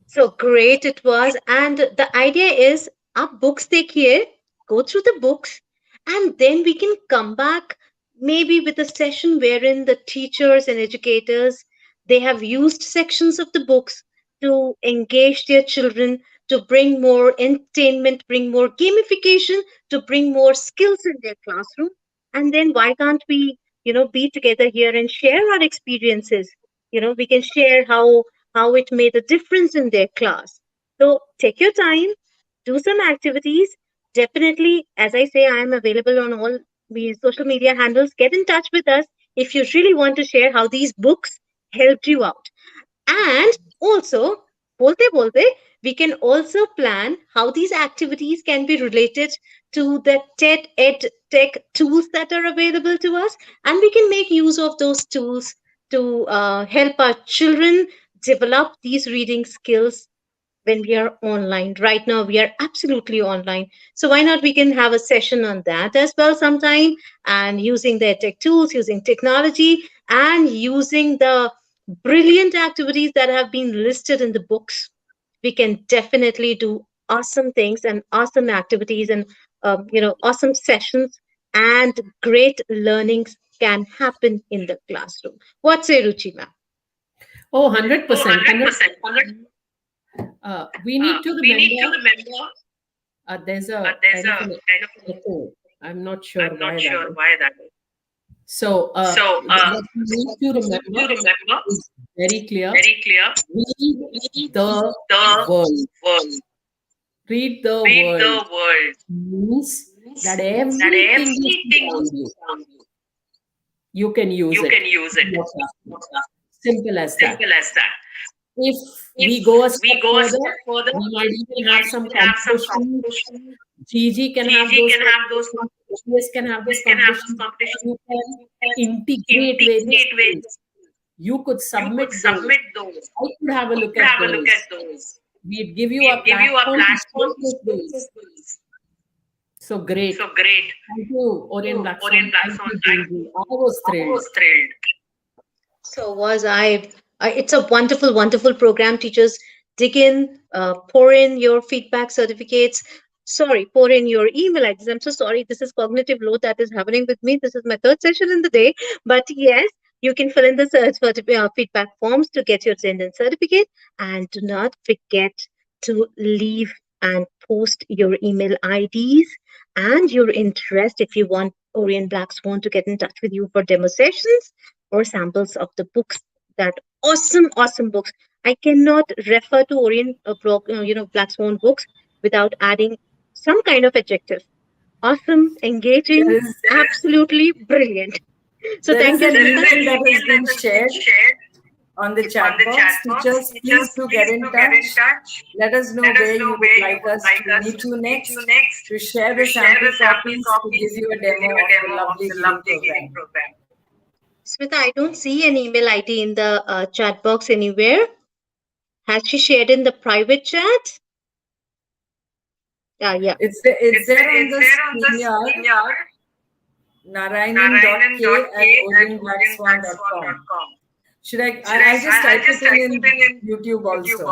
So great it was. And the idea is, आप books देखिए, go through the books, and then we can come back maybe with a session wherein the teachers and educators, they have used sections of the books to engage their children, to bring more entertainment, bring more gamification, to bring more skills in their classroom. And then why can't we, be together here and share our experiences? We can share how it made a difference in their class. So take your time, do some activities. Definitely, as I say, I am available on all these social media handles. Get in touch with us if you really want to share how these books helped you out. And also, bolte, we can also plan how these activities can be related to the TED Ed Tech tools that are available to us. And we can make use of those tools to help our children develop these reading skills when we are online. Right now, we are absolutely online. So why not we can have a session on that as well sometime, and using their tech tools, using technology, and using the brilliant activities that have been listed in the books. We can definitely do awesome things and awesome activities and awesome sessions, and great learnings can happen in the classroom. What say, Ruchi ma'am? Oh, 100%. 100%. We need to remember there's a kind of an echo. I'm not sure why that is. So what we need to remember is very clear. Read the world. Read the world means that everything around you can use it. Simple as that. If we go a step further, we might even have some competition. GG can have those competitions. Can have those competitions. You can integrate various things. You could submit those. I could have a look at those. We'd give you a platform to those. So great. Thank you, Orient Blackswan. I was thrilled. So was I. It's a wonderful, wonderful program. Teachers dig in, pour in your feedback certificates. Sorry, pour in your email address. I'm so sorry. This is cognitive load that is happening with me. This is my third session in the day. But yes, you can fill in the feedback forms to get your attendance certificate. And do not forget to leave and post your email IDs and your interest if you want Orient Blackswan to get in touch with you for demo sessions or samples of the books, that awesome books. I cannot refer to Orient Blackswan books without adding some kind of adjective. Awesome, There engaging, is absolutely brilliant. So there is thank you, an Smita. email that has been shared on the chat box. Teachers, please do get in touch. Let us know where you would like us to meet you next, to share the sample copies, to give you a demo of the lovely healing program. Smita, I don't see an email ID in the chat box anywhere. Has she shared in the private chat? Yeah. It's there on the StreamYard, narayanan.k@orientblackswan.com. I'll just type it in YouTube also.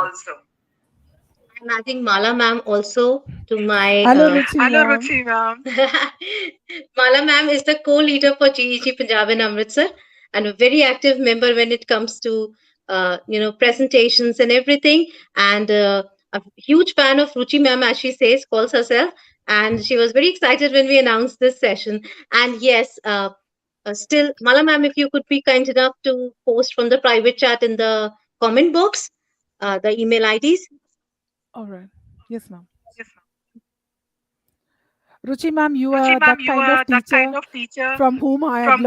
I'm adding Mala ma'am also to my. Hello, Ruchi ma'am. Mala ma'am is the co-leader for GEG Punjab in Amritsar and a very active member when it comes to presentations and everything. And a huge fan of Ruchi ma'am, as she says, calls herself. And she was very excited when we announced this session. And yes, still, Mala ma'am, if you could be kind enough to post from the private chat in the comment box, the email IDs. All right. Yes, ma'am. Ruchi ma'am, you are that kind of teacher from whom I had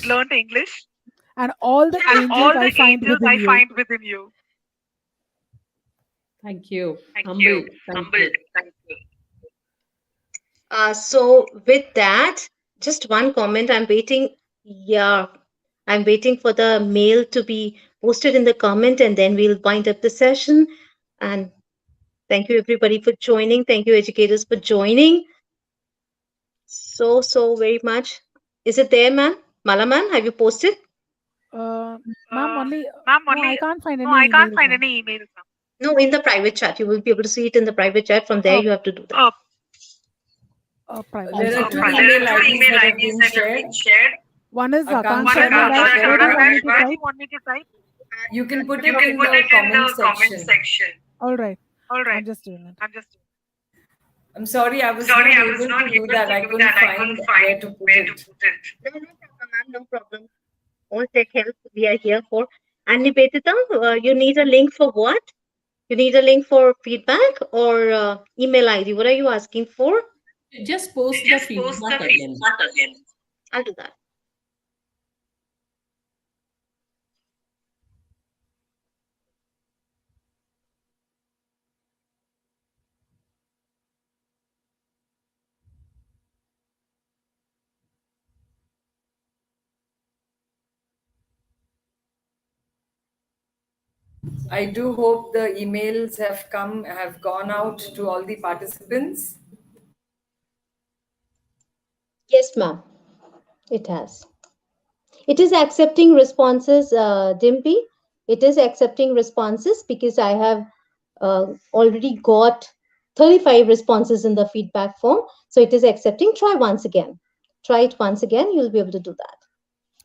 learned English. And all the angels I find within you. Thank you. Humbled. Thank you. So with that, just one comment. I'm waiting. Yeah, I'm waiting for the mail to be posted in the comment, and then we'll wind up the session. And thank you everybody for joining. Thank you educators for joining. So very much. Is it there, ma'am? Mala ma'am, have you posted? Ma'am, only. No, I can't find any emails. No, in the private chat. You will be able to see it in the private chat. From there, you have to do that. Private. There are two email IDs that have been shared. One is Akansha. Where do you want me to type? You can put it in the comment section. All right. I'm just doing it. I'm sorry, I was not able to do that. I couldn't find where to put it. No problem. All tech help we are here for. And Nivedita, you need a link for what? You need a link for feedback or email ID? What are you asking for? Just post the feedback again. I'll do that. I do hope the emails have gone out to all the participants. Yes, ma'am. It has. It is accepting responses, Dimpy. It is accepting responses because I have already got 35 responses in the feedback form. So it is accepting. Try once again. Try it once again. You'll be able to do that.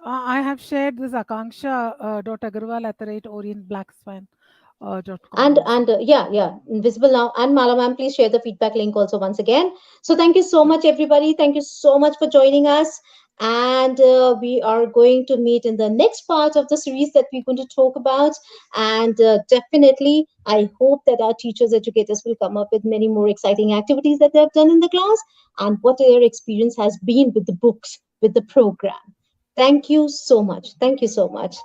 I have shared this Akanksha.agarwal@orientblackswan.com. And yeah, visible now. And Mala ma'am, please share the feedback link also once again. So thank you so much, everybody. Thank you so much for joining us. And we are going to meet in the next part of the series that we're going to talk about. And definitely, I hope that our teachers, educators will come up with many more exciting activities that they have done in the class and what their experience has been with the books, with the program. Thank you so much. Thank you so much.